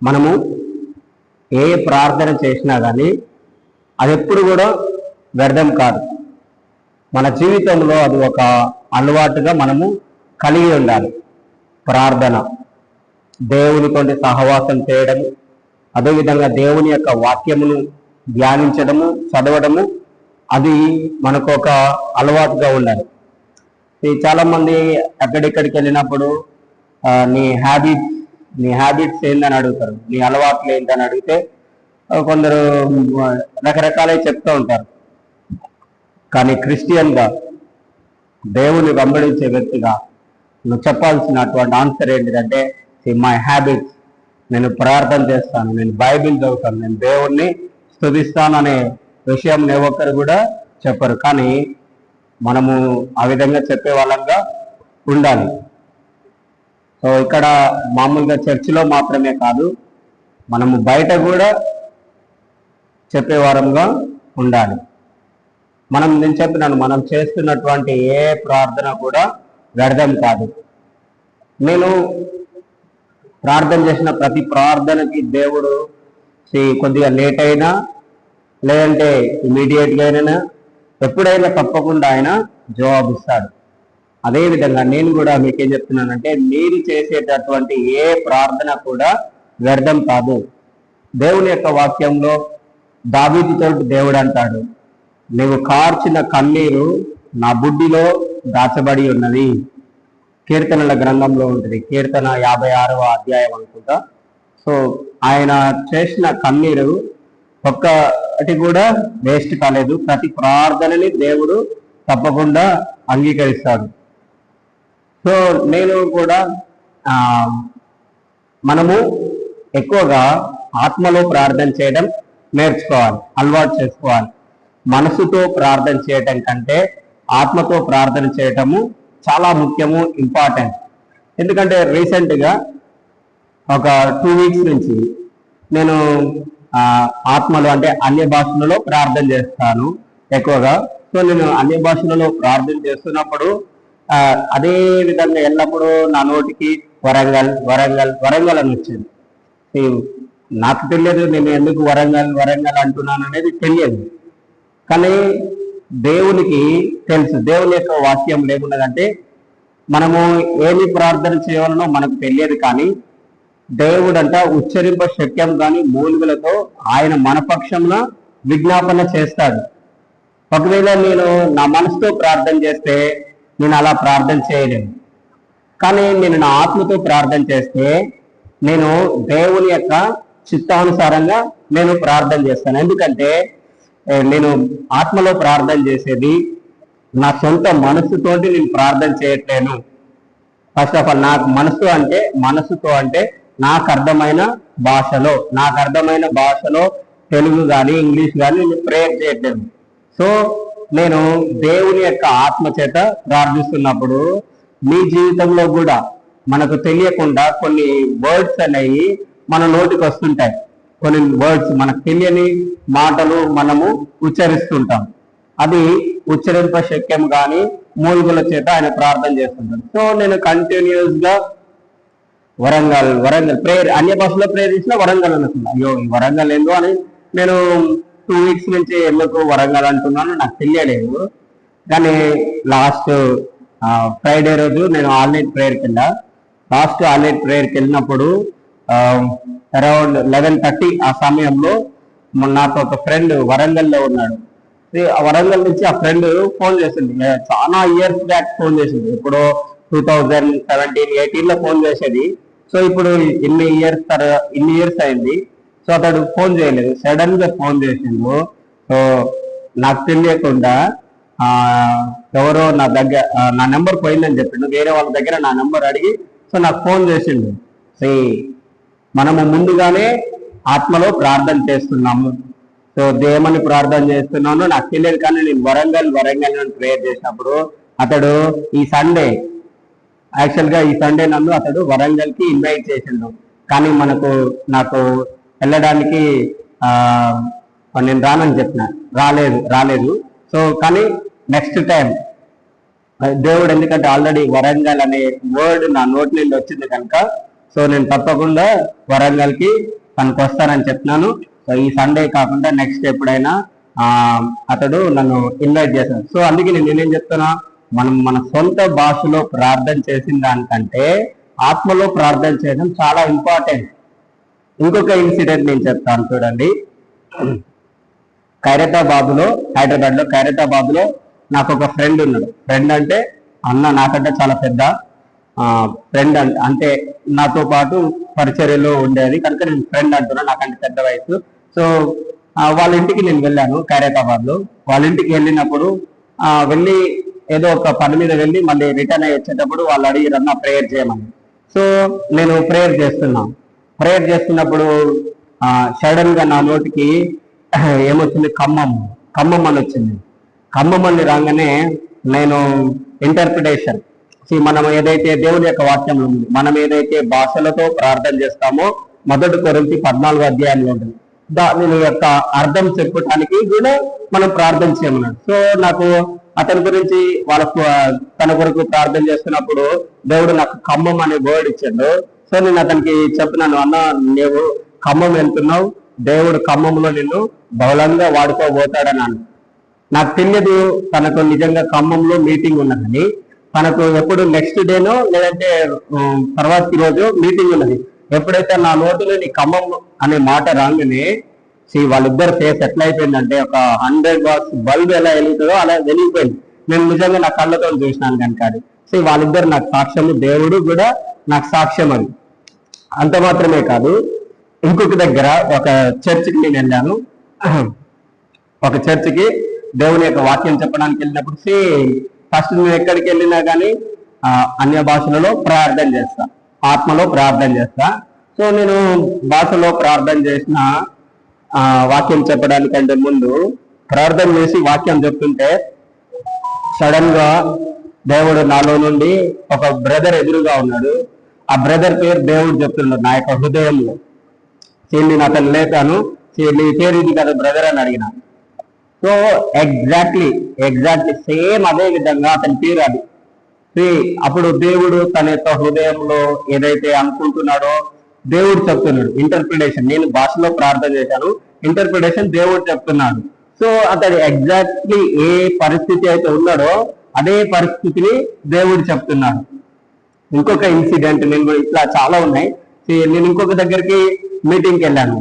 మనము ఏ ప్రార్థన చేసినా కానీ అది ఎప్పుడు కూడా వ్యర్థం కాదు. మన జీవితంలో అది ఒక అలవాటుగా మనము కలిగి ఉండాలి. ప్రార్థన, దేవునితో సహవాసం చేయడము, అదేవిధంగా దేవుని యొక్క వాక్యమును ధ్యానించడము, చదవడము, అది మనకు ఒక అలవాటుగా ఉండాలి. చాలా మంది ఎక్కడెక్కడికి వెళ్ళినప్పుడు నీ హ్యాబిట్స్ ఏందని అడుగుతారు, నీ అలవాట్లు ఏంటని అడిగితే కొందరు రకరకాలే చెప్తూ ఉంటారు. కానీ క్రిస్టియన్గా, దేవుని వెంబడించే వ్యక్తిగా నువ్వు చెప్పాల్సినటువంటి ఆన్సర్ ఏంటిదంటే, మై హ్యాబిట్స్, నేను ప్రార్థన చేస్తాను, నేను బైబిల్ చదువుతాను, నేను దేవుణ్ణి స్తుతిస్తాను అనే విషయం ఏ ఒక్కరు కూడా చెప్పరు. కానీ మనము ఆ విధంగా చెప్పే వాళ్ళంగా ఉండాలి. సో ఇక్కడ మామూలుగా చర్చిలో మాత్రమే కాదు, మనము బయట కూడా చెప్పేవారంగా ఉండాలి. నేను చెప్పినాను, మనం చేస్తున్నటువంటి ఏ ప్రార్థన కూడా వ్యర్థం కాదు. నేను ప్రార్థన చేసిన ప్రతి ప్రార్థనకి దేవుడు కొద్దిగా లేట్ అయినా, లేదంటే ఇమీడియట్గా అయినా, ఎప్పుడైనా తప్పకుండా ఆయన జవాబిస్తాడు. అదేవిధంగా నేను కూడా మీకేం చెప్తున్నానంటే, మీరు చేసేటటువంటి ఏ ప్రార్థన కూడా వ్యర్థం కాదు. దేవుని యొక్క వాక్యంలో దావీదుతో దేవుడు అంటాడు, నీవు కార్చిన కన్నీరు నా బుడ్డిలో దాచబడి ఉన్నది. కీర్తనల గ్రంథంలో ఉంటుంది, కీర్తన 56వ అధ్యాయం అనుకుంటా. సో ఆయన చేసిన కన్నీరు ఒక్కటి కూడా వేస్ట్ కాలేదు. ప్రతి ప్రార్థనని దేవుడు తప్పకుండా అంగీకరిస్తాడు. సో నేను కూడా మనము ఎక్కువగా ఆత్మలో ప్రార్థన చేయడం నేర్చుకోవాలి, అలవాటు చేసుకోవాలి. మనసుతో ప్రార్థన చేయటం కంటే ఆత్మతో ప్రార్థన చేయటము చాలా ముఖ్యము, ఇంపార్టెంట్. ఎందుకంటే రీసెంట్గా ఒక 2 వీక్స్ నుంచి నేను ఆత్మలో అంటే అన్య భాషలలో ప్రార్థన చేస్తాను ఎక్కువగా. సో నేను అన్య భాషలలో ప్రార్థన చేస్తున్నప్పుడు అదే విధంగా ఎల్లప్పుడూ నా నోటికి వరంగల్ వరంగల్ వరంగల్ అని వచ్చింది. నాకు తెలియదు నేను ఎందుకు వరంగల్ వరంగల్ అంటున్నాను అనేది తెలియదు, కానీ దేవునికి తెలుసు. దేవుని యొక్క వాక్యం లేకున్నదంటే మనము ఏమి ప్రార్థన చేయాలనో మనకు తెలియదు, కానీ దేవుడంట ఉచ్చరింప శక్యం కానీ మూలుగులతో ఆయన మన పక్షంన విజ్ఞాపన చేస్తాడు. ఒకవేళ నేను నా మనసుతో ప్రార్థన చేస్తే నేను అలా ప్రార్థన చేయలేను, కానీ నేను నా ఆత్మతో ప్రార్థన చేస్తే నేను దేవుని యొక్క చిత్తానుసారంగా నేను ప్రార్థన చేస్తాను. ఎందుకంటే నేను ఆత్మలో ప్రార్థన చేసేది నా సొంత మనసుతోటి నేను ప్రార్థన చేయట్లేను. ఫస్ట్ ఆఫ్ ఆల్ నాకు మనసుతో అంటే నాకు అర్థమైన భాషలో తెలుగు కానీ ఇంగ్లీష్ కానీ నేను ప్రేయర్ చేయట్లేదు. సో నేను దేవుని యొక్క ఆత్మ చేత ప్రార్థిస్తున్నప్పుడు మీ జీవితంలో కూడా మనకు తెలియకుండా కొన్ని వర్డ్స్ అనేవి మన నోటికి వస్తుంటాయి. కొన్ని వర్డ్స్ మనకు తెలియని మాటలు మనము ఉచ్చరిస్తుంటాం. అది ఉచ్చరింప శక్యం కానీ మూలుగుల చేత ఆయన ప్రార్థన చేస్తుంటాడు. సో నేను కంటిన్యూస్ గా వరంగల్ వరంగల్ ప్రేయర్, అన్య భాషలో ప్రేయర్ చేసిన వరంగల్ అనుకున్నా. అయ్యో ఈ వరంగల్ ఏందో అని నేను 2 వీక్స్ నుంచి ఎందుకు వరంగల్ అంటున్నాను నాకు తెలియలేదు. కానీ లాస్ట్ ఫ్రైడే రోజు నేను ఆల్నైట్ ప్రేయర్కి వెళ్ళా. లాస్ట్ ఆల్నైట్ ప్రేయర్కి వెళ్ళినప్పుడు అరౌండ్ 11:30 ఆ సమయంలో నాకు ఒక ఫ్రెండ్ వరంగల్లో ఉన్నాడు. ఆ వరంగల్ నుంచి ఆ ఫ్రెండ్ ఫోన్ చేసింది. చాలా ఇయర్స్ బ్యాక్ ఫోన్ చేసింది, ఇప్పుడు 2017-18 ఫోన్ చేసేది. సో ఇప్పుడు ఇన్ని ఇయర్స్ అయింది. సో అతడు ఫోన్ చేయలేదు, సడన్ గా ఫోన్ చేసిండు. సో నాకు తెలియకుండా ఎవరో నా నెంబర్ పోయిందని చెప్పిండు. వేరే వాళ్ళ దగ్గర నా నెంబర్ అడిగి సో నాకు ఫోన్ చేసిండు. సో మనము ముందుగానే ఆత్మలో ప్రార్థన చేస్తున్నాము. సో దేమని ప్రార్థన చేస్తున్నాను నాకు తెలియదు, కానీ నేను వరంగల్ అని ప్రేయర్ చేసినప్పుడు అతడు ఈ సండే నన్ను అతడు వరంగల్కి ఇన్వైట్ చేసిండు. కానీ నాకు వెళ్ళడానికి నేను రానని చెప్పిన, రాలేదు. సో కానీ నెక్స్ట్ టైం దేవుడు, ఎందుకంటే ఆల్రెడీ వరంగల్ అనే వర్డ్ నా నోటి నుండి వచ్చింది కనుక, సో నేను తప్పకుండా వరంగల్కి తనకు వస్తానని చెప్తున్నాను. సో ఈ సండే కాకుండా నెక్స్ట్ ఎప్పుడైనా అతడు నన్ను ఇన్వైట్ చేశాను. సో అందుకే నేనేం చెప్తున్నా, మనం మన సొంత భాషలో ప్రార్థన చేసిన దానికంటే ఆత్మలో ప్రార్థన చేయడం చాలా ఇంపార్టెంట్. ఇంకొక ఇన్సిడెంట్ నేను చెప్తాను చూడండి. హైదరాబాద్ లో ఖైరతాబాద్ లో నాకు ఒక ఫ్రెండ్ ఉన్నాడు. ఫ్రెండ్ అంటే అన్న నాకంటే చాలా పెద్ద ఫ్రెండ్, అంటే నాతో పాటు పరిచర్యలో ఉండేది కనుక నేను ఫ్రెండ్ అంటున్నా, నాకంటే పెద్ద వయసు. సో వాళ్ళ ఇంటికి నేను వెళ్ళాను ఖైరతాబాద్ లో. వాళ్ళ ఇంటికి వెళ్ళినప్పుడు వెళ్ళి ఏదో ఒక పని మీద వెళ్ళి మళ్ళీ రిటర్న్ అయ్యి వచ్చేటప్పుడు వాళ్ళు అడిగిరన్న ప్రేయర్ చేయమని. సో నేను ప్రేయర్ చేస్తున్నప్పుడు సడన్ గా నా నోటికి ఏమొచ్చింది, ఖమ్మం అని వచ్చింది. ఖమ్మం అని రాగానే నేను ఇంటర్ప్రిటేషన్, మనం ఏదైతే దేవుని యొక్క వాక్యం ఉంది, మనం ఏదైతే భాషలతో ప్రార్థన చేస్తామో 1 కొరింథీ 14వ అధ్యాయంలో ఉంటుంది, దాని యొక్క అర్థం చెప్పడానికి కూడా మనం ప్రార్థన చేయమన్నాడు. సో నాకు అతని గురించి తన కొరకు ప్రార్థన చేస్తున్నప్పుడు దేవుడు నాకు ఖమ్మం అనే వర్డ్ ఇచ్చాడు. సో నేను అతనికి చెప్పినాను, అన్న నువ్వు ఖమ్మం వెళ్తున్నావు, దేవుడు ఖమ్మంలో నిన్ను బహుళంగా వాడుకోబోతాడన్నాను. నాకు తెలియదు తనకు నిజంగా ఖమ్మంలో మీటింగ్ ఉన్నదని. తనకు ఎప్పుడు నెక్స్ట్ డేనో లేదంటే తర్వాతి రోజు మీటింగ్ ఉన్నది. ఎప్పుడైతే నా నోటిలో నీ ఖమ్మం అనే మాట రాగానే వాళ్ళిద్దరు ఫేస్ ఎట్లా అయిపోయిందంటే ఒక 100 వాట్స్ బల్బ్ ఎలా వెలుగుతుందో అలా వెలిగిపోయింది. నేను నిజంగా నా కళ్ళతో చూసినాను కనుక అది. వాళ్ళిద్దరు నాకు సాక్ష్యము, దేవుడు కూడా నాకు సాక్ష్యం అని. అంత మాత్రమే కాదు, ఇంకొక దగ్గర ఒక చర్చికి నేను వెళ్ళాను. ఒక చర్చికి దేవుని యొక్క వాక్యం చెప్పడానికి వెళ్ళినప్పుడు ఫస్ట్ నేను ఎక్కడికి వెళ్ళినా కానీ అన్య భాషలలో ప్రార్థన చేస్తా, ఆత్మలో ప్రార్థన చేస్తా. సో నేను భాషలో ప్రార్థన చేసిన వాక్యం చెప్పడానికంటే ముందు ప్రార్థన చేసి వాక్యం చెప్తుంటే సడన్ గా దేవుడు నాలో నుండి ఒక బ్రదర్ ఎదురుగా ఉన్నాడు. ఆ బ్రదర్ పేరు దేవుడు చెప్తున్నాడు నా యొక్క హృదయంలో. నేను అతను లేపాను, నీ పేరు ఇది కదా బ్రదర్ అని అడిగిన. సో ఎగ్జాక్ట్లీ సేమ్ అదే విధంగా అతని పేరు అది. అప్పుడు దేవుడు తన యొక్క హృదయంలో ఏదైతే అనుకుంటున్నాడో దేవుడు చెప్తున్నాడు. ఇంటర్ప్రిటేషన్, నేను భాషలో ప్రార్థన చేశాను, ఇంటర్ప్రిటేషన్ దేవుడు చెప్తున్నాడు. సో అతడు ఎగ్జాక్ట్లీ ఏ పరిస్థితి అయితే ఉన్నాడో అదే పరిస్థితిని దేవుడు చెప్తున్నాడు. ఇంకొక ఇన్సిడెంట్, నేను ఇట్లా చాలా ఉన్నాయి. నేను ఇంకొక దగ్గరికి మీటింగ్కి వెళ్ళాను,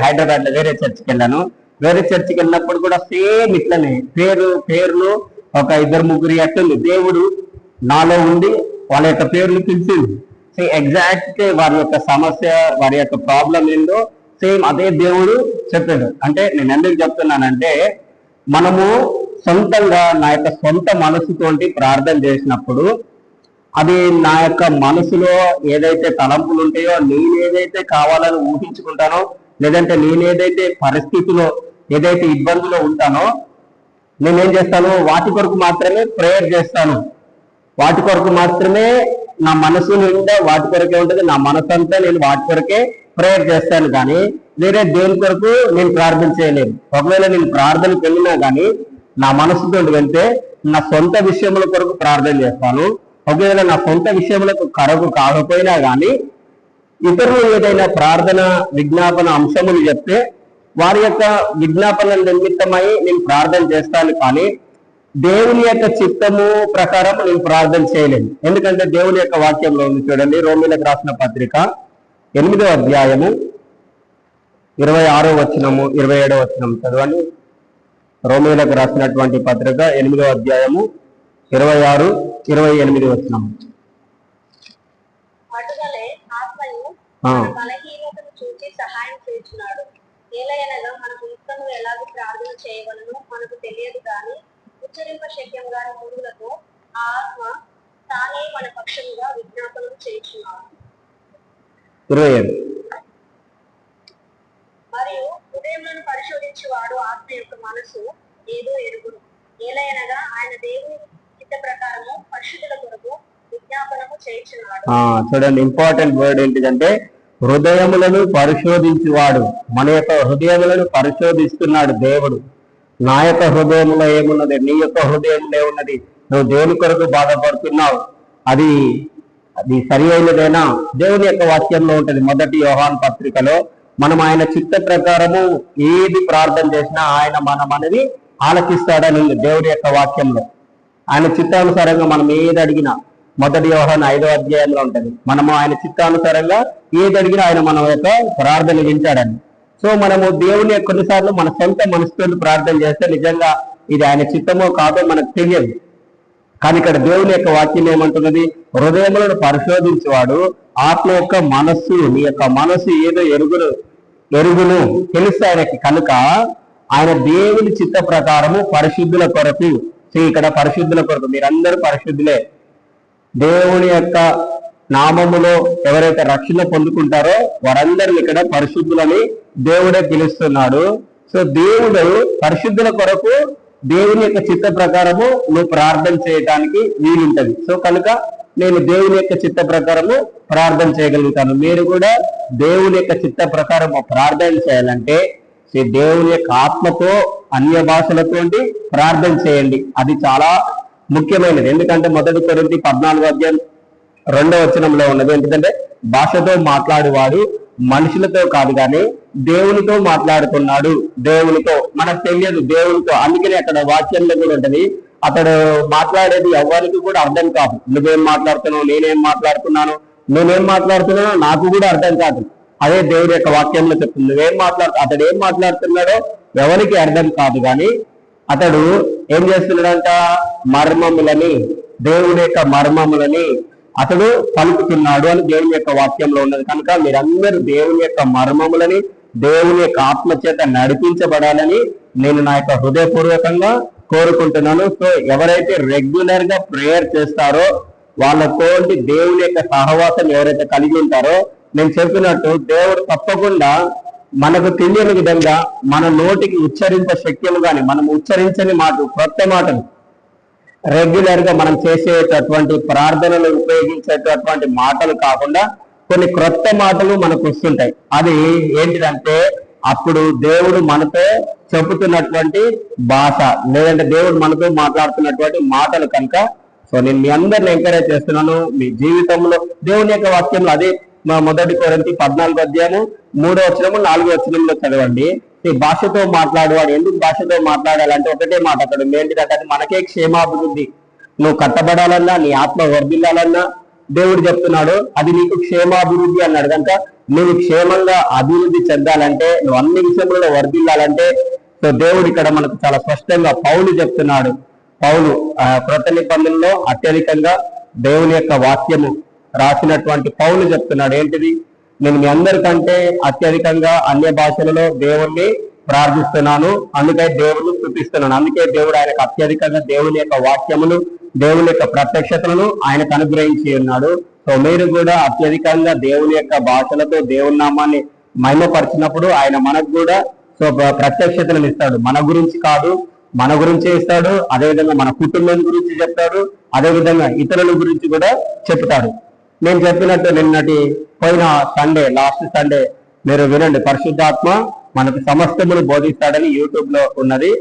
హైదరాబాద్ లో వేరే చర్చికి వెళ్ళాను. వేరే చర్చికి వెళ్ళినప్పుడు కూడా సేమ్ ఇట్లనే పేర్లు ఒక 2-3 అట్టుంది. దేవుడు నాలో ఉండి వాళ్ళ యొక్క పేర్లు పిలిచింది. ఎగ్జాక్ట్ వారి యొక్క సమస్య, వారి యొక్క ప్రాబ్లం ఏందో సేమ్ అదే దేవుడు చెప్పాడు. అంటే నేను ఎందుకు చెప్తున్నానంటే, మనము సొంతంగా నా యొక్క సొంత మనసుతోటి ప్రార్థన చేసినప్పుడు అది నా యొక్క మనసులో ఏదైతే తలంపులు ఉంటాయో, నేనేదైతే కావాలని ఊహించుకుంటానో, లేదంటే నేనేదైతే పరిస్థితిలో ఏదైతే ఇబ్బందిలో ఉంటానో నేనేం చేస్తాను, వాటి కొరకు మాత్రమే ప్రేయర్ చేస్తాను. వాటి కొరకు మాత్రమే నా మనసు నిండా వాటి కొరకే ఉంటుంది. నా మనసు అంతా నేను వాటి కొరకే ప్రేయర్ చేస్తాను, కానీ వేరే దేని కొరకు నేను ప్రార్థన చేయలేను. ఒకవేళ నేను ప్రార్థనకు వెళ్ళినా కానీ నా మనసుతో వెళ్తే నా సొంత విషయముల కొరకు ప్రార్థన చేస్తాను. ఒకవేళ నా సొంత విషయములకు కరకు కాకపోయినా కానీ ఇతరులు ఏదైనా ప్రార్థన విజ్ఞాపన అంశములు చెప్తే వారి యొక్క విజ్ఞాపన నిమిత్తమై నేను ప్రార్థన చేస్తాను, కానీ దేవుని యొక్క చిత్తము ప్రకారం నేను ప్రార్థన చేయలేను. ఎందుకంటే దేవుని యొక్క వాక్యంలో ఉంది చూడండి, రోమీలకు రాసిన పత్రిక 8వ అధ్యాయము 26వ వచనము 27వ వచనం చదవండి. రోమీలకు రాసినటువంటి పత్రిక 8వ అధ్యాయము 26, 28 వచనం. సహాయం చేస్తున్నాడు. ఏలయనగా మనకు యుక్తము ఎలాగో ప్రార్థన చేయవలనో మనకు తెలియదు, కానీ ఉచ్చరింప శక్యం గాని మూడులతో ఆత్మ తానే మన పక్షముగా విజ్ఞాపనం చేస్తున్నాడు. మరియు హృదయములను పరిశోధించేవాడు ఆత్మ యొక్క మనసు ఏదో ఎరుగును. ఏలయనగా ఆయన దేవుని చిత్త ప్రకారము పరిశుద్ధుల కొరకు విజ్ఞాపనము చేస్తున్నాడు. చూడండి, ఇంపార్టెంట్ వర్డ్ ఏంటిదంటే హృదయములను పరిశోధించేవాడు. మన యొక్క హృదయములను పరిశోధిస్తున్నాడు దేవుడు. నా యొక్క హృదయంలో ఏమున్నది, నీ యొక్క హృదయంలో ఏమున్నది, నువ్వు దేని కొరకు బాధపడుతున్నావు, అది అది సరి అయినదేనా? దేవుని యొక్క వాక్యంలో ఉంటుంది. మొదటి యోహాను పత్రికలో మనం ఆయన చిత్త ప్రకారము ఏది ప్రార్థన చేసినా ఆయన మనది ఆలకిస్తాడని ఉంది దేవుని యొక్క వాక్యంలో. ఆయన చిత్తానుసారంగా మనం ఏది అడిగినా, మొదటి యోహాను 5వ అధ్యాయంలో ఉంటుంది, మనము ఆయన చిత్తానుసారంగా ఏది అడిగినా ఆయన మన యొక్క ప్రార్థన వింటాడని. సో మనము దేవుని కొన్నిసార్లు మన సొంత మనసుతో ప్రార్థన చేస్తే నిజంగా ఇది ఆయన చిత్తమో కాదో మనకు తెలియదు. కానీ ఇక్కడ దేవుని యొక్క వాక్యం ఏమంటున్నది? హృదయములను పరిశోధించేవాడు ఆత్మ యొక్క మనస్సు, నీ యొక్క మనస్సు ఏదో ఎరుగును తెలుసు ఆయనకి. కనుక ఆయన దేవుని చిత్త ప్రకారము పరిశుద్ధుల కొరకు, ఇక్కడ పరిశుద్ధుల కొరకు, మీరందరూ పరిశుద్ధులే. దేవుని యొక్క నామములో ఎవరైతే రక్షణ పొందుకుంటారో వారందరూ ఇక్కడ పరిశుద్ధులని దేవుడే పిలుస్తున్నాడు. సో దేవుడు పరిశుద్ధుల కొరకు దేవుని యొక్క చిత్త ప్రకారము నువ్వు ప్రార్థన చేయడానికి వీలుంటది. సో కనుక నేను దేవుని యొక్క చిత్త ప్రకారము ప్రార్థన చేయగలుగుతాను. మీరు కూడా దేవుని యొక్క చిత్త ప్రకారము ప్రార్థన చేయాలంటే దేవుని యొక్క ఆత్మతో అన్య భాషలతో ప్రార్థన చేయండి. అది చాలా ముఖ్యమైనది. ఎందుకంటే మొదటి కొరింథీ 14వ అధ్యాయం 2వ వచనంలో ఉన్నది. ఎందుకంటే భాషతో మాట్లాడేవాడు మనుషులతో కాదు కానీ దేవునితో మాట్లాడుతున్నాడు. దేవునితో మనకు తెలియదు, దేవునితో. అందుకని అక్కడ వాక్యంలో కూడా ఉంటది, అతడు మాట్లాడేది ఎవరికి కూడా అర్థం కాదు. నువ్వేం మాట్లాడుతున్నావు, నేనేం మాట్లాడుతున్నాను, నాకు కూడా అర్థం కాదు. అదే దేవుడి యొక్క వాక్యంలో చెప్తుంది. అతడు ఏం మాట్లాడుతున్నాడో ఎవరికి అర్థం కాదు, కానీ అతడు ఏం చేస్తున్నాడంట? మర్మములని, దేవుడి యొక్క మర్మములని అతడు పలుకుతున్నాడు అని దేవుని యొక్క వాక్యంలో ఉన్నది. కనుక మీరందరూ దేవుని యొక్క మర్మములని, దేవుని యొక్క ఆత్మ చేత నడిపించబడాలని నేను నా యొక్క హృదయపూర్వకంగా కోరుకుంటున్నాను. సో ఎవరైతే రెగ్యులర్ గా ప్రేయర్ చేస్తారో వాళ్ళతో దేవుని యొక్క సహవాసం ఎవరైతే కలిగి ఉంటారో, నేను చెప్పినట్టు దేవుడు తప్పకుండా మనకు తెలియని విధంగా మన నోటికి ఉచ్చరింప శక్యము కానీ మనం ఉచ్చరించని మాట, కొత్త మాటలు రెగ్యులర్ గా మనం చేసేటటువంటి ప్రార్థనలు ఉపయోగించేటటువంటి మాటలు కాకుండా కొన్ని క్రొత్త మాటలు మనకు వస్తుంటాయి. అది ఏంటిదంటే అప్పుడు దేవుడు మనతో చెబుతున్నటువంటి భాష, లేదంటే దేవుడు మనతో మాట్లాడుతున్నటువంటి మాటలు. కనుక సో నేను మీ అందరిని ఎంకరేజ్ చేస్తున్నాను, మీ జీవితంలో దేవుని యొక్క వాక్యంలో అదే మొదటి కొరింథీ 14వ అధ్యాయము 3వ వచనము 4వ వచనంలో చదవండి. ఈ భాషతో మాట్లాడేవాడు ఎందుకు భాషతో మాట్లాడాలంటే ఒకటే మాట అక్కడ ఏంటిదంటే అది మనకే క్షేమాభివృద్ధి. నువ్వు కట్టబడాలన్నా, నీ ఆత్మ వర్ధిల్లాలన్నా దేవుడు చెప్తున్నాడు అది నీకు క్షేమాభివృద్ధి అన్నాడు. కనుక నువ్వు క్షేమంగా అభివృద్ధి చెందాలంటే, నువ్వు అన్ని విషయంలో వర్ధిల్లాలంటే, సో దేవుడు ఇక్కడ మనకు చాలా స్పష్టంగా పౌలు చెప్తున్నాడు. పౌలు క్రొత్త నిబంధనలో అత్యధికంగా దేవుని యొక్క వాక్యము రాసినటువంటి పౌలు చెప్తున్నాడు ఏంటిది? నేను మీ అందరికంటే అత్యధికంగా అన్య భాషలలో దేవుణ్ణి ప్రార్థిస్తున్నాను, అందుకే దేవుని స్తుతిస్తున్నాను. అందుకే దేవుడు ఆయనకు అత్యధికంగా దేవుని యొక్క వాక్యములు, దేవుని యొక్క ప్రత్యక్షతలను ఆయనకు అనుగ్రహించి ఉన్నాడు. సో మీరు కూడా అత్యధికంగా దేవుని యొక్క భాషలతో దేవుని నామాన్ని మహిమపరిచినప్పుడు ఆయన మనకు కూడా సో ప్రత్యక్షతలను ఇస్తాడు. మన గురించి కాదు, మన గురించే ఇస్తాడు. అదేవిధంగా మన కుటుంబం గురించి చెప్తాడు, అదేవిధంగా ఇతరుల గురించి కూడా చెప్తాడు. నేను చెప్పినట్టు నిన్నటి పోయిన సండే, లాస్ట్ సండే మీరు వినండి, పరిశుద్ధాత్మ మనకు సమస్తమును బోధిస్తాడని యూట్యూబ్ లో ఉన్నది.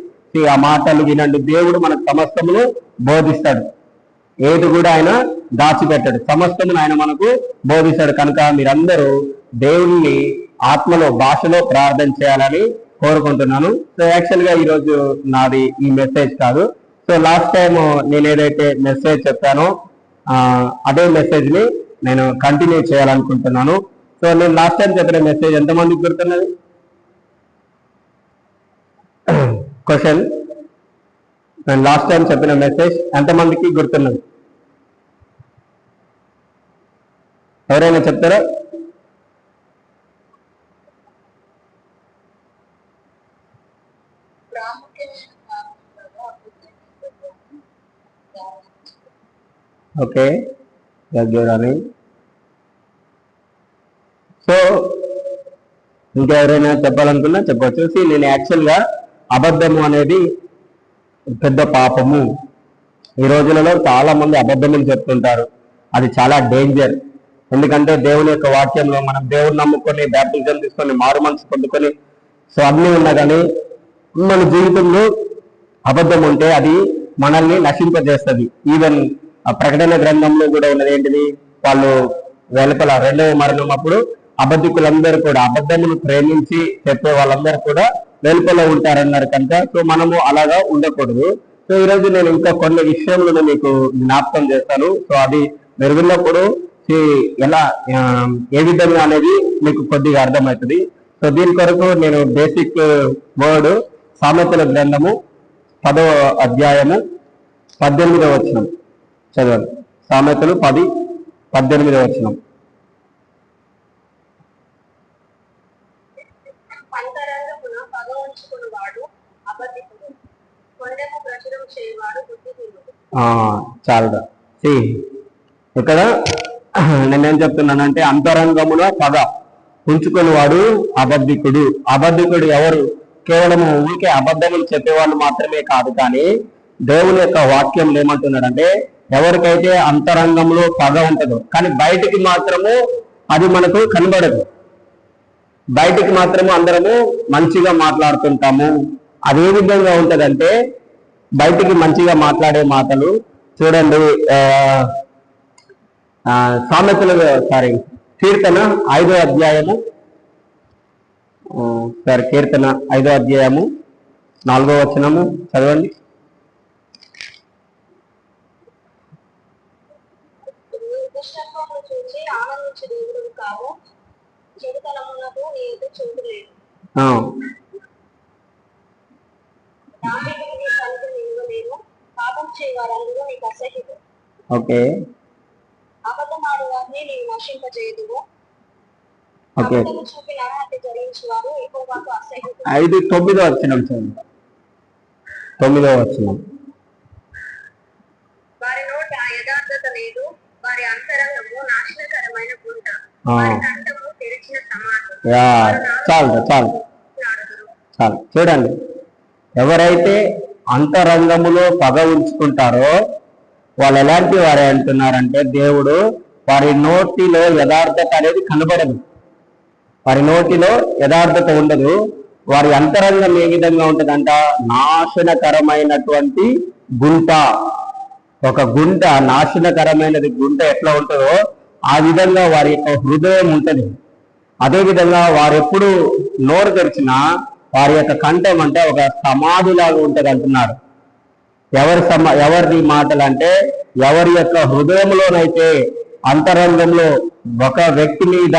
ఆ మాటలు వినండి. దేవుడు మనకు సమస్తమును బోధిస్తాడు, ఏది కూడా ఆయన దాచిపెట్టాడు, సమస్తమును ఆయన మనకు బోధిస్తాడు. కనుక మీరందరూ దేవుణ్ణి ఆత్మలో, భాషలో ప్రార్థన చేయాలని కోరుకుంటున్నాను. సో యాక్చువల్ గా ఈరోజు నాది ఈ మెసేజ్ కాదు. సో లాస్ట్ టైం నేను ఏదైతే మెసేజ్ చెప్పానో అదే మెసేజ్ ని నేను కంటిన్యూ చేయాలనుకుంటున్నాను. సో నేను లాస్ట్ టైం చెప్పిన మెసేజ్ ఎంతమందికి గుర్తున్నది? క్వశ్చన్, నేను లాస్ట్ టైం చెప్పిన మెసేజ్ ఎంతమందికి గుర్తున్నది? ఎవరైనా చెప్తారా? ఓకే, చూడాలి. సో ఇంకెవరైనా చెప్పాలనుకున్నా చెప్పొచ్చు. నేను యాక్చువల్గా అబద్ధము అనేది పెద్ద పాపము. ఈ రోజులలో చాలా మంది అబద్ధములు చెప్తుంటారు. అది చాలా డేంజర్. ఎందుకంటే దేవుని యొక్క వాక్యంలో మనం దేవుని నమ్ముకొని, బ్యాప్టిజం తీసుకొని, మారు మనసు పొందుకొని, సో అన్నీ ఉన్నా కానీ మన జీవితంలో అబద్ధం ఉంటే అది మనల్ని నశింపజేస్తుంది. ఈవెన్ ఆ ప్రకటన గ్రంథంలో కూడా ఉన్నది ఏంటిది? వాళ్ళు వెలుపల రెండవ మరణం అప్పుడు అబద్ధికులందరూ కూడా అబద్ధమును ప్రేమించి చెప్పే వాళ్ళందరూ కూడా వెలుపల ఉంటారన్నారు కనుక సో మనము అలాగా ఉండకూడదు. సో ఈరోజు నేను ఇంకా కొన్ని విషయములను మీకు జ్ఞాపకం చేస్తాను. సో అది మెరుగున్నప్పుడు ఎలా ఏ విధంగా అనేది మీకు కొద్దిగా అర్థమవుతుంది. సో దీని కొరకు నేను బేసిక్ వర్డ్ సామెతల గ్రంథము 10వ అధ్యాయము 18వ వచనం చదవండి. సామెతలు 10:18వ వచనం. అంతరంగమున పగ ఉంచుకున్నవాడు అబద్ధికుడు, కొండెము ప్రచురం చేయవాడు బుద్ధిహీనుడు. చాలుదా ఇక్కడ నేనేం చెప్తున్నానంటే అంతరంగమున పగ ఉంచుకుని వాడు అబద్ధికుడు. అబద్ధికుడు ఎవరు? కేవలము ఊరికే అబద్ధములు చెప్పేవాళ్ళు మాత్రమే కాదు, కానీ దేవుని యొక్క వాక్యం ఏమంటున్నాడంటే ఎవరికైతే అంతరంగంలో పగ ఉంటుందో కానీ బయటికి మాత్రము అది మనకు కనబడదు. బయటికి మాత్రము అందరము మంచిగా మాట్లాడుతుంటాము. అది ఏ విధంగా ఉంటదంటే బయటికి మంచిగా మాట్లాడే మాటలు చూడండి. సామెతలు కీర్తన 5వ అధ్యాయము కీర్తన 5వ అధ్యాయము 4వ వచనము చదవండి. దుష్టత్వమును చూచి ఆనందించు దేవుడు కావు, చెడుతనమునకు నీకు చోటు లేదు. దావీదుకు నీ సన్నిధి నిలువలేను, పాపం చేయవారందరూ నీకు అసహ్యులు. ఓకే, అబద్ధమాడు వారిని నీవు నశింపజేయదువు. ఓకే, చూపి నరహత్య జరిగించు వారు యెహోవాకు అసహ్యులు. 9వ వచనం చదవండి. 9వ వచనం. వారి నోట యథార్థత లేదు, వారి అంతరంగము నాశనకరమైన గుంట, వారి కంఠము తెరిచిన సమాధి. చాలు చూడండి, ఎవరైతే అంతరంగములో పగ ఉంచుకుంటారో వాళ్ళు ఎలాంటి వారే అంటున్నారంటే దేవుడు వారి నోటిలో యథార్థత అనేది కనబడదు. వారి నోటిలో యథార్థత ఉండదు. వారి అంతరంగం ఏ విధంగా ఉంటుందంట? నాశనకరమైనటువంటి గుంట. ఒక గుంట, నాశనకరమైనది గుంట ఎట్లా ఉంటుందో ఆ విధంగా వారి యొక్క హృదయం ఉంటుంది. అదేవిధంగా వారు ఎప్పుడు నోరు తెరిచినా వారి యొక్క కంఠం అంటే ఒక సమాధిలాగా ఉంటుంది అంటున్నారు. ఎవరిది మాటలు అంటే ఎవరి యొక్క హృదయంలోనైతే అంతరంగంలో ఒక వ్యక్తి మీద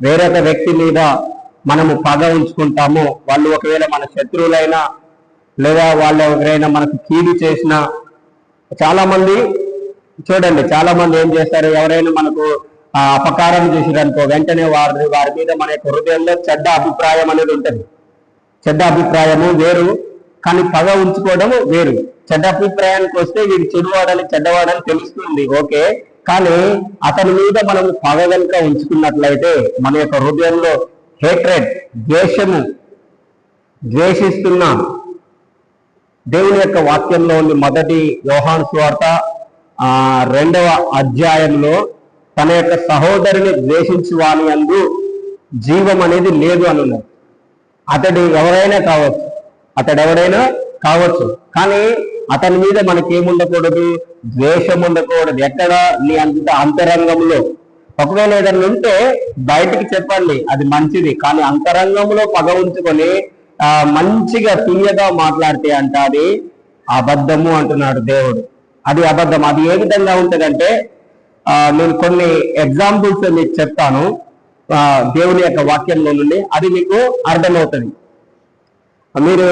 వేరొక వ్యక్తి మీద మనము పగ ఉంచుకుంటామో, వాళ్ళు ఒకవేళ మన శత్రువులైనా లేదా వాళ్ళు ఎవరైనా మనకు కీడు చేసినా, చాలా మంది చూడండి, చాలా మంది ఏం చేస్తారు, ఎవరైనా మనకు అపకారం చేసిరనుకో వెంటనే వారి మీద మన యొక్క హృదయంలో చెడ్డ అభిప్రాయం అనేది ఉంటుంది. చెడ్డ అభిప్రాయము వేరు, కానీ పగ ఉంచుకోవడం వేరు. చెడ్డ అభిప్రాయానికి వస్తే వీడు చెడ్డవాడని తెలుస్తుంది, ఓకే. కానీ అతని మీద మనం పగ కనుక ఉంచుకున్నట్లయితే మన యొక్క హృదయంలో హేట్రెడ్, ద్వేషిస్తున్నాం. దేవుని యొక్క వాక్యంలో ఉంది. మొదటి యోహాను సువార్త 2వ అధ్యాయంలో తన యొక్క సహోదరుని ద్వేషించి వాని యందు జీవం అనేది లేదు అని ఉన్నది. అతడు ఎవరైనా కావచ్చు, కానీ అతని మీద మనకేముండకూడదు? ద్వేషం ఉండకూడదు. ఎక్కడ? నీ అంతరంగంలో. ఒకవేళ ఏదైనా ఉంటే బయటికి చెప్పండి, అది మంచిది. కానీ అంతరంగంలో పగ ఉంచుకొని మంచిగా తీయగా మాట్లాడితే అంట అది అబద్ధము అంటున్నాడు దేవుడు. అది అబద్ధం. అది ఏ విధంగా ఉంటుందంటే నేను కొన్ని ఎగ్జాంపుల్స్ మీకు చెప్తాను దేవుని యొక్క వాక్యంలో నుండి, అది మీకు అర్థమవుతుంది. మీరు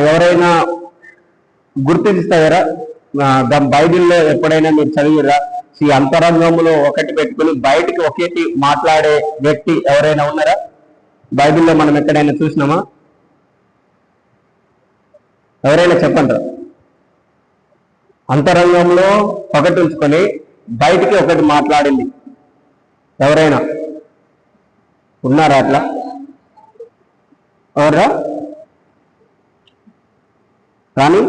ఎవరైనా గుర్తిస్తారా? బైబిల్లో ఎప్పుడైనా మీరు చదివిరా? ఈ అంతరంగంలో ఒకటి పెట్టుకుని బయటికి ఒకటి మాట్లాడే వ్యక్తి ఎవరైనా ఉన్నారా? బైబిల్లో మనం ఎక్కడైనా చూసినామా? ఎవరైనా చెప్పండి. అంతరంగంలో ఒకటి ఉంచుకొని బయటికి ఒకటి మాట్లాడింది ఎవరైనా ఉన్నారా? అట్లా ఎవరా? కానీ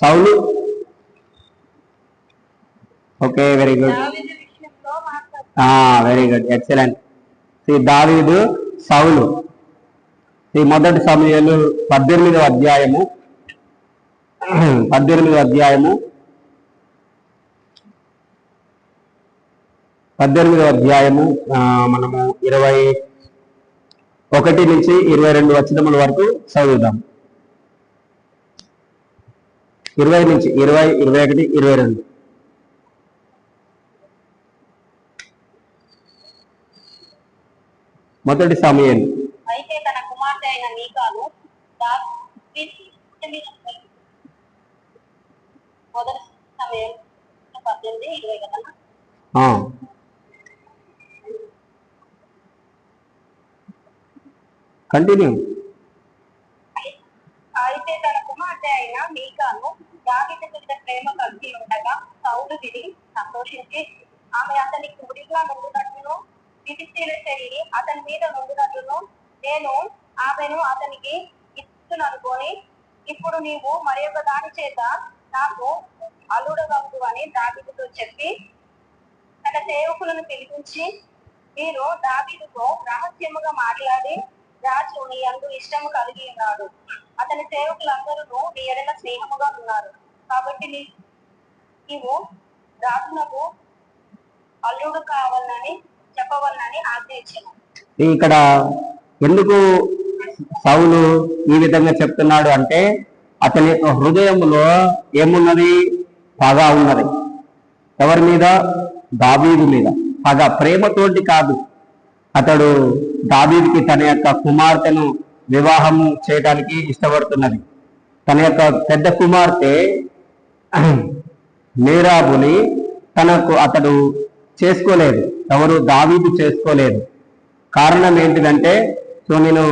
సౌలు. Okay, very good, very good, excellent. దావీదు, సౌలు. మొదటి సమూయేలు 18వ అధ్యాయము 18వ అధ్యాయము 18వ అధ్యాయము మనము 21 నుంచి 22 వచనముల వరకు చదువుదాం. 20 నుంచి 20, 21, 22. మొదటి సమూయేలు. అయితే తన కుమార్తె అయిన మీకాలు మొదటి సమూయేలు 18:20 కదా. కంటిన్యూ. అయితే తన కుమార్తె అయిన మీకాను దావీదు మీద ప్రేమ కలిగి ఉండగా సౌలు విని సంతోషించి ఆమె అతనికి ఉడిగా నుండినట్లును ఫిలిష్తీయుల చెయ్యి అతని మీద నుండినట్లును నేను ఆమెను అతనికి ఇస్తున్నానుకొని ఇప్పుడు నీవు మరి ఒక దాని చేత నాకు అల్లుడవద్దు అని దావీదుతో చెప్పి తన సేవకులను పిలిపించి మీరు దావీదుతో రహస్యముగా మాట్లాడి రాజు నీ యందు ఇష్టము కలిగి ఉన్నాడు, అతని సేవకులందరూ నీ ఎడల స్నేహముగా ఉన్నారు కాబట్టి నీవు రాజునకు అల్లుడు కావాలని చెప్పవాలని ఆజ్ఞయించాను. ఇక్కడ ఎందుకు సౌలు ఈ విధంగా చెప్తున్నాడు అంటే అతని యొక్క హృదయంలో ఏమున్నది? పగ ఉన్నది. ఎవరి మీద? దావీదు మీద పగ. ప్రేమతోటి కాదు. అతడు దావీదుకి తన యొక్క కుమార్తెను వివాహం చేయడానికి ఇష్టపడుతున్నది. తన యొక్క పెద్ద కుమార్తె మేరాబుని అతడు చేసుకోలేదు. ఎవరు? దావీదు చేసుకోలేదు. కారణం ఏంటిదంటే నేను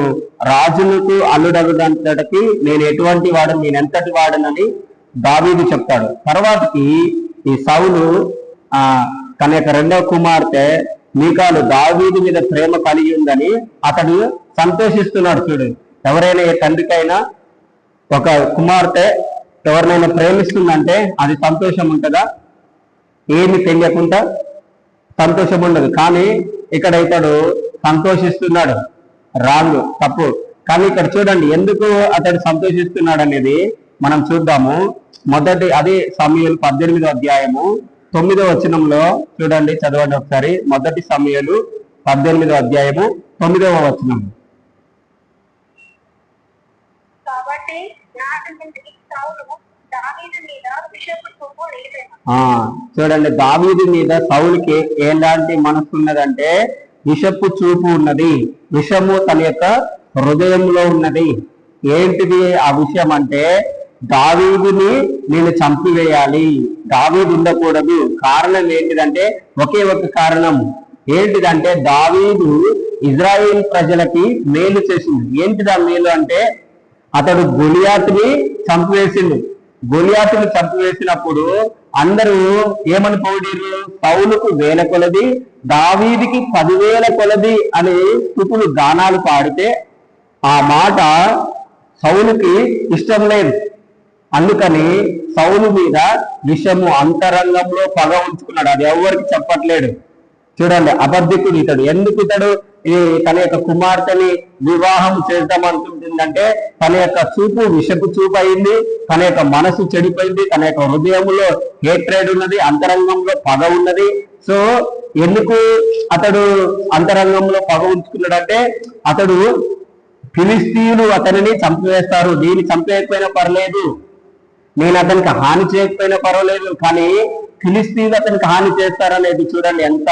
రాజులకు అల్లుడగుదంతటికి నేను ఎటువంటి వాడు, నేను ఎంతటి వాడనని దావీదు చెప్తాడు. తర్వాతకి ఈ సౌలు తన యొక్క రెండవ కుమార్తె మీకాలు దావీదు మీద ప్రేమ కలిగి ఉందని అతడు సంతోషిస్తున్నాడు. చూడు, ఎవరైనా ఏ తండ్రికైనా ఒక కుమార్తె ఎవరినైనా ప్రేమిస్తుందంటే అది సంతోషం ఉంటుందా? ఏమి తెలియకుండా సంతోషం ఉండదు. కానీ ఇక్కడ ఇతడు సంతోషిస్తున్నాడు. రాంగ్, తప్పు. కానీ ఇక్కడ చూడండి ఎందుకు అతడు సంతోషిస్తున్నాడు అనేది మనం చూద్దాము. అదే సమూయేలు 18వ అధ్యాయము 9వ వచనంలో చూడండి, చదవండి ఒకసారి. మొదటి సమూయేలు 18వ అధ్యాయము 9వ వచనం. కాబట్టి చూడండి, దావీదు మీద సౌలుకి ఎలాంటి మనసు ఉన్నదంటే విషపు చూపు ఉన్నది. విషము తన యొక్క హృదయంలో ఉన్నది. ఏంటిది ఆ విషయం అంటే దావీదుని నేను చంపివేయాలి, దావీదు ఉండకూడదు. కారణం ఏంటిదంటే ఒకే ఒక కారణం. ఏంటిదంటే దావీదు ఇజ్రాయేల్ ప్రజలకి మేలు చేసింది. ఏంటిదా మేలు అంటే అతడు గొలియాతుని చంపివేసిండు. గొలియాతుని చంపివేసినప్పుడు అందరూ ఏమని పొగిడిరు? సౌలుకు 1000 కొలది, దావీదికి 10,000 కొలది అని స్తుతులు గానాలు పాడితే ఆ మాట సౌలుకి ఇష్టం లేదు. అందుకని సౌలు మీద విషము అంతరంగంలో పగ ఉంచుకున్నాడు. అది ఎవరికి చెప్పట్లేడు. చూడండి, అబద్ధికుడు ఇతడు. ఎందుకు ఇతడు తన యొక్క కుమార్తెని వివాహం చేద్దాం అనుకుంటుందంటే తన యొక్క చూపు విషపు చూపు అయింది, తన యొక్క మనసు చెడిపోయింది, తన యొక్క హృదయంలో హేట్రేడ్ ఉన్నది, అంతరంగంలో పగ ఉన్నది. సో ఎందుకు అతడు అంతరంగంలో పగ ఉంచుకున్నాడంటే అతడు ఫిలిష్తీయులు అతనిని చంపివేస్తారు, దీన్ని చంపేయకపోయినా పర్లేదు, నేను అతనికి హాని చేయకపోయినా పర్వాలేదు, కానీ ఫిలిష్తీయులు అతనికి హాని చేస్తారనేది చూడండి ఎంత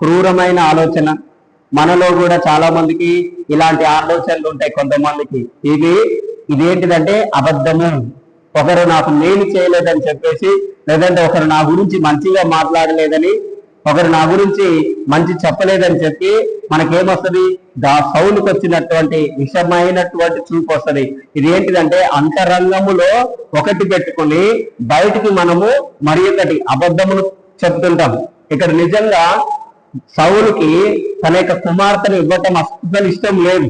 క్రూరమైన ఆలోచన. మనలో కూడా చాలా మందికి ఇలాంటి ఆలోచనలు ఉంటాయి కొంతమందికి. ఇదేంటిదంటే అబద్ధము. ఒకరు నాకు మేలు చేయలేదని చెప్పేసి, లేదంటే ఒకరు నా గురించి మంచిగా మాట్లాడలేదని, ఒకరు నా గురించి మంచి చెప్పలేదని చెప్పి మనకేమొస్తుంది? సౌలుకు వచ్చినటువంటి విషమైనటువంటి చూపు వస్తుంది. ఇది ఏంటిదంటే అంతరంగములో ఒకటి పెట్టుకుని బయటికి మనము మరి ఒకటి అబద్ధమును చెప్తుంటాం. ఇక్కడ నిజంగా సౌలుకి తన యొక్క కుమార్తెను ఇవ్వటం అస్సలు ఇష్టం లేదు.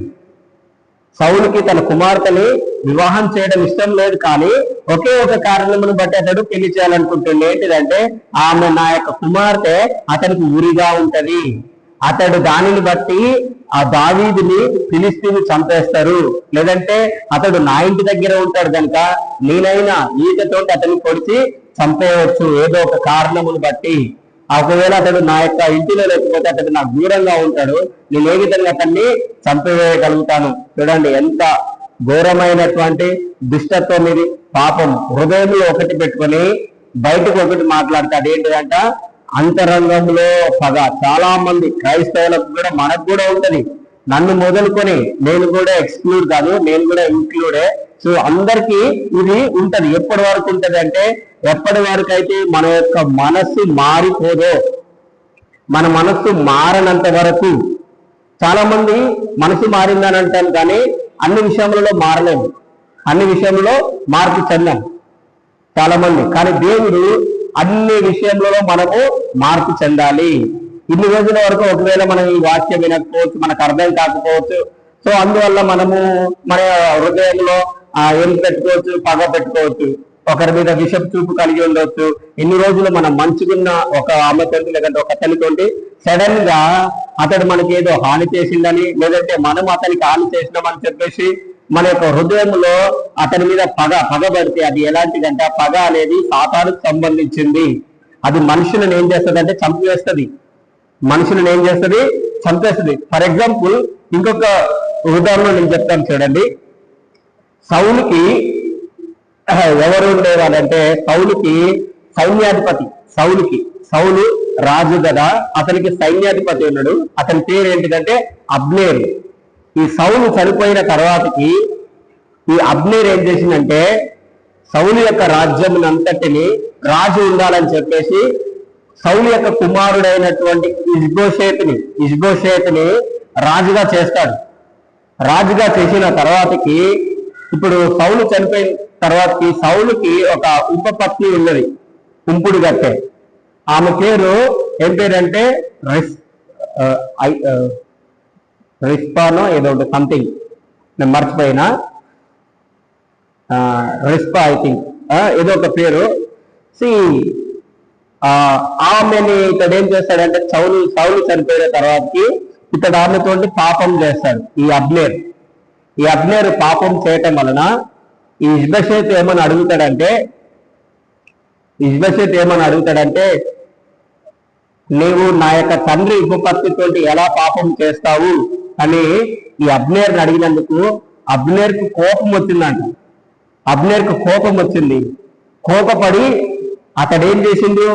సౌలుకి తన కుమార్తెని వివాహం చేయడం ఇష్టం లేదు. కానీ ఒకే ఒక కారణమును బట్టి అతడు పెళ్లి చేయాలనుకుంటుంది. ఏంటిదంటే ఆమె నా యొక్క కుమార్తె అతనికి ఉరిగా ఉంటది, అతడు దానిని బట్టి ఆ దావీదుని ఫిలిస్తీన్లు చంపేస్తారు, లేదంటే అతడు నా ఇంటి దగ్గర ఉంటాడు కనుక నేనైనా ఈటతో అతన్ని పొడిచి చంపేయవచ్చు ఏదో ఒక కారణమును బట్టి. ఒకవేళ అతడు నా యొక్క ఇంటిలో లేకపోతే అతడు నాకు దూరంగా ఉంటాడు, నేను ఏ విధంగా అతన్ని చంపేయగలుగుతాను. చూడండి ఎంత ఘోరమైనటువంటి దుష్టత్వం ఇది. పాపం హృదయంలో ఒకటి పెట్టుకొని బయటకు ఒకటి మాట్లాడతాడు. ఏంటిదంట? అంతరంగంలో పగ. చాలా మంది క్రైస్తవులకు కూడా మనకు కూడా ఉంటది. నన్ను మొదలుకొని నేను కూడా ఎక్స్క్లూడ్ కాదు, నేను కూడా ఇంక్లూడే. సో అందరికీ ఇది ఉంటది. ఎప్పటి వరకు ఉంటది అంటే, ఎప్పటి వరకు అయితే మన యొక్క మనస్సు మారిపోదో, మన మనస్సు మారనంత వరకు. చాలా మంది మనసు మారిందని అంటాను కానీ అన్ని విషయంలో మారలేము, అన్ని విషయంలో మార్పు చెందాం చాలా మంది. కానీ దేవుడు అన్ని విషయంలో మనము మార్పు చెందాలి. ఇన్ని రోజుల వరకు ఒకవేళ మనం ఈ వాక్యం వినకపోవచ్చు, మనకు అర్థం కాకపోవచ్చు. సో అందువల్ల మనము మన హృదయంలో ఏం పెట్టుకోవచ్చు? పగ పెట్టుకోవచ్చు, ఒకరి మీద విషపు చూపు కలిగి ఉండవచ్చు. ఇన్ని రోజులు మనం మంచుకున్న ఒక ఆమెతోటి లేదంటే ఒక అతనితోటి సడన్ గా అతడు మనకి ఏదో హాని చేసిందని, లేదంటే మనం అతనికి హాని చేసినామని చెప్పేసి మన యొక్క హృదయంలో అతని మీద పగబడితే అది ఎలాంటిదంటే, ఆ పగ అనేది సాతానుకు సంబంధించింది. అది మనుషులను ఏం చేస్తుంది అంటే చంపివేస్తుంది, మనుషులను ఏం చేస్తుంది? చంపేస్తుంది. ఫర్ ఎగ్జాంపుల్ ఇంకొక ఉదాహరణ నేను చెప్తాను చూడండి. సౌలుకి ఎవరు ఉండేవాడంటే, సౌలుకి సైన్యాధిపతి, సౌలు రాజు కదా, అతనికి సైన్యాధిపతి ఉన్నాడు. అతని పేరు ఏంటిదంటే అబ్నేర్. ఈ సౌలు చనిపోయిన తర్వాతకి ఈ అబ్నేర్ ఏం చేసిందంటే, సౌలు యొక్క రాజ్యమునంతటిని రాజు ఉండాలని చెప్పేసి సౌలు యొక్క కుమారుడైనటువంటి ఇష్బోషేతుని రాజుగా చేస్తాడు. రాజుగా చేసిన తర్వాతకి ఇప్పుడు సౌలు చనిపోయిన తర్వాతకి సౌలుకి ఒక ఉపపత్ని ఉన్నది, ఉంపుడు గట్టె. ఆమె పేరు ఏం పేరంటే రిస్పానో ఏదో సంథింగ్, నేను మర్చిపోయినా, రిస్పా ఐ థింక్, ఏదో ఒక పేరు. ఆమెని ఇతడు ఏం చేస్తాడంటే, సౌలు చనిపోయిన తర్వాతకి ఇతడు ఆమెతోటి పాపం చేస్తాడు. ఈ అబ్నేరు పాపం చేయటం వలన ఈ ఇష్బోషెతు ఏమని అడుగుతాడంటే, నీవు నా యొక్క తండ్రి ఉపపత్తితోటి ఎలా పాపం చేస్తావు అని ఈ అబ్నేర్ని అడిగినందుకు అబ్నేర్కు కోపం వచ్చిందంట. కోపం వచ్చింది. కోపపడి అతడేం చేసిండు?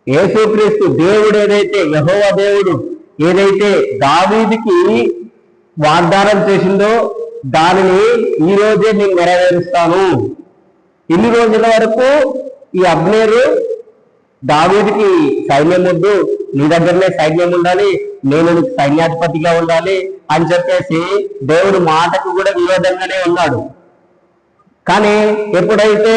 యేసుక్రీస్తు దేవుడు ఏదైతే, యెహోవా దేవుడు ఏదైతే దావీదుకి వాగ్దానం చేసిందో దానిని ఈ రోజే నేను నెరవేరుస్తాను. ఇన్ని రోజుల వరకు ఈ అబ్నేరు దావీదుకి సైన్యం వద్దు, నీ దగ్గరనే సైన్యం ఉండాలి, నేను నీకు సైన్యాధిపతిగా ఉండాలి అని చెప్పేసి దేవుడు మాటకు కూడా విరోధంగానే ఉన్నాడు. కానీ ఎప్పుడైతే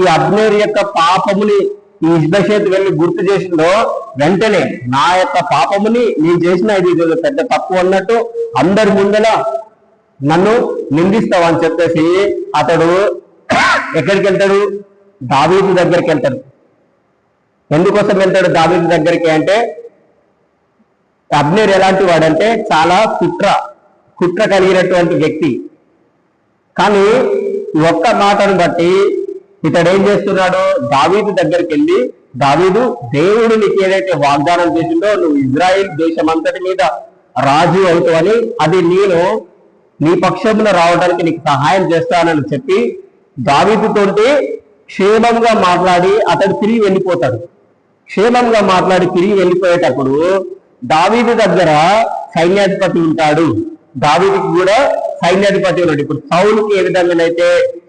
ఈ అబ్నేరు యొక్క పాపముని ఈ ఇష్బోషెతు వెళ్ళి గుర్తు చేసిందో, వెంటనే నా యొక్క పాపముని నేను చేసిన ఇది పెద్ద తప్పు అన్నట్టు అందరి ముందల నన్ను నిందిస్తావు అని చెప్పేసి అతడు ఎక్కడికి వెళ్తాడు? దావీదు దగ్గరికి వెళ్తాడు. ఎందుకోసం వెళ్తాడు దావీదు దగ్గరికి అంటే, అబ్నేర్ ఎలాంటి వాడంటే చాలా కుట్ర కలిగినటువంటి వ్యక్తి. కానీ ఒక్క మాటను బట్టి ఇతడు ఏం చేస్తున్నాడు? దావీదు దగ్గరికి వెళ్ళి, దావీదు, దేవుడు నీకు ఏదైతే వాగ్దానం చేసిందో నువ్వు ఇజ్రాయిల్ దేశం అంతటి మీద రాజు అవుతావని, అది నేను నీ పక్షమున రావడానికి నీకు సహాయం చేస్తానని చెప్పి దావీదుతోటి క్షేమంగా మాట్లాడి అతడు తిరిగి వెళ్ళిపోతాడు. క్షేమంగా మాట్లాడి తిరిగి వెళ్ళిపోయేటప్పుడు దావీదు దగ్గర సైన్యాధిపతి ఉంటాడు, దావీదుకి కూడా సైన్యాధిపతి ఉన్నాడు. ఇప్పుడు సౌలుకి ఏ విధంగానైతే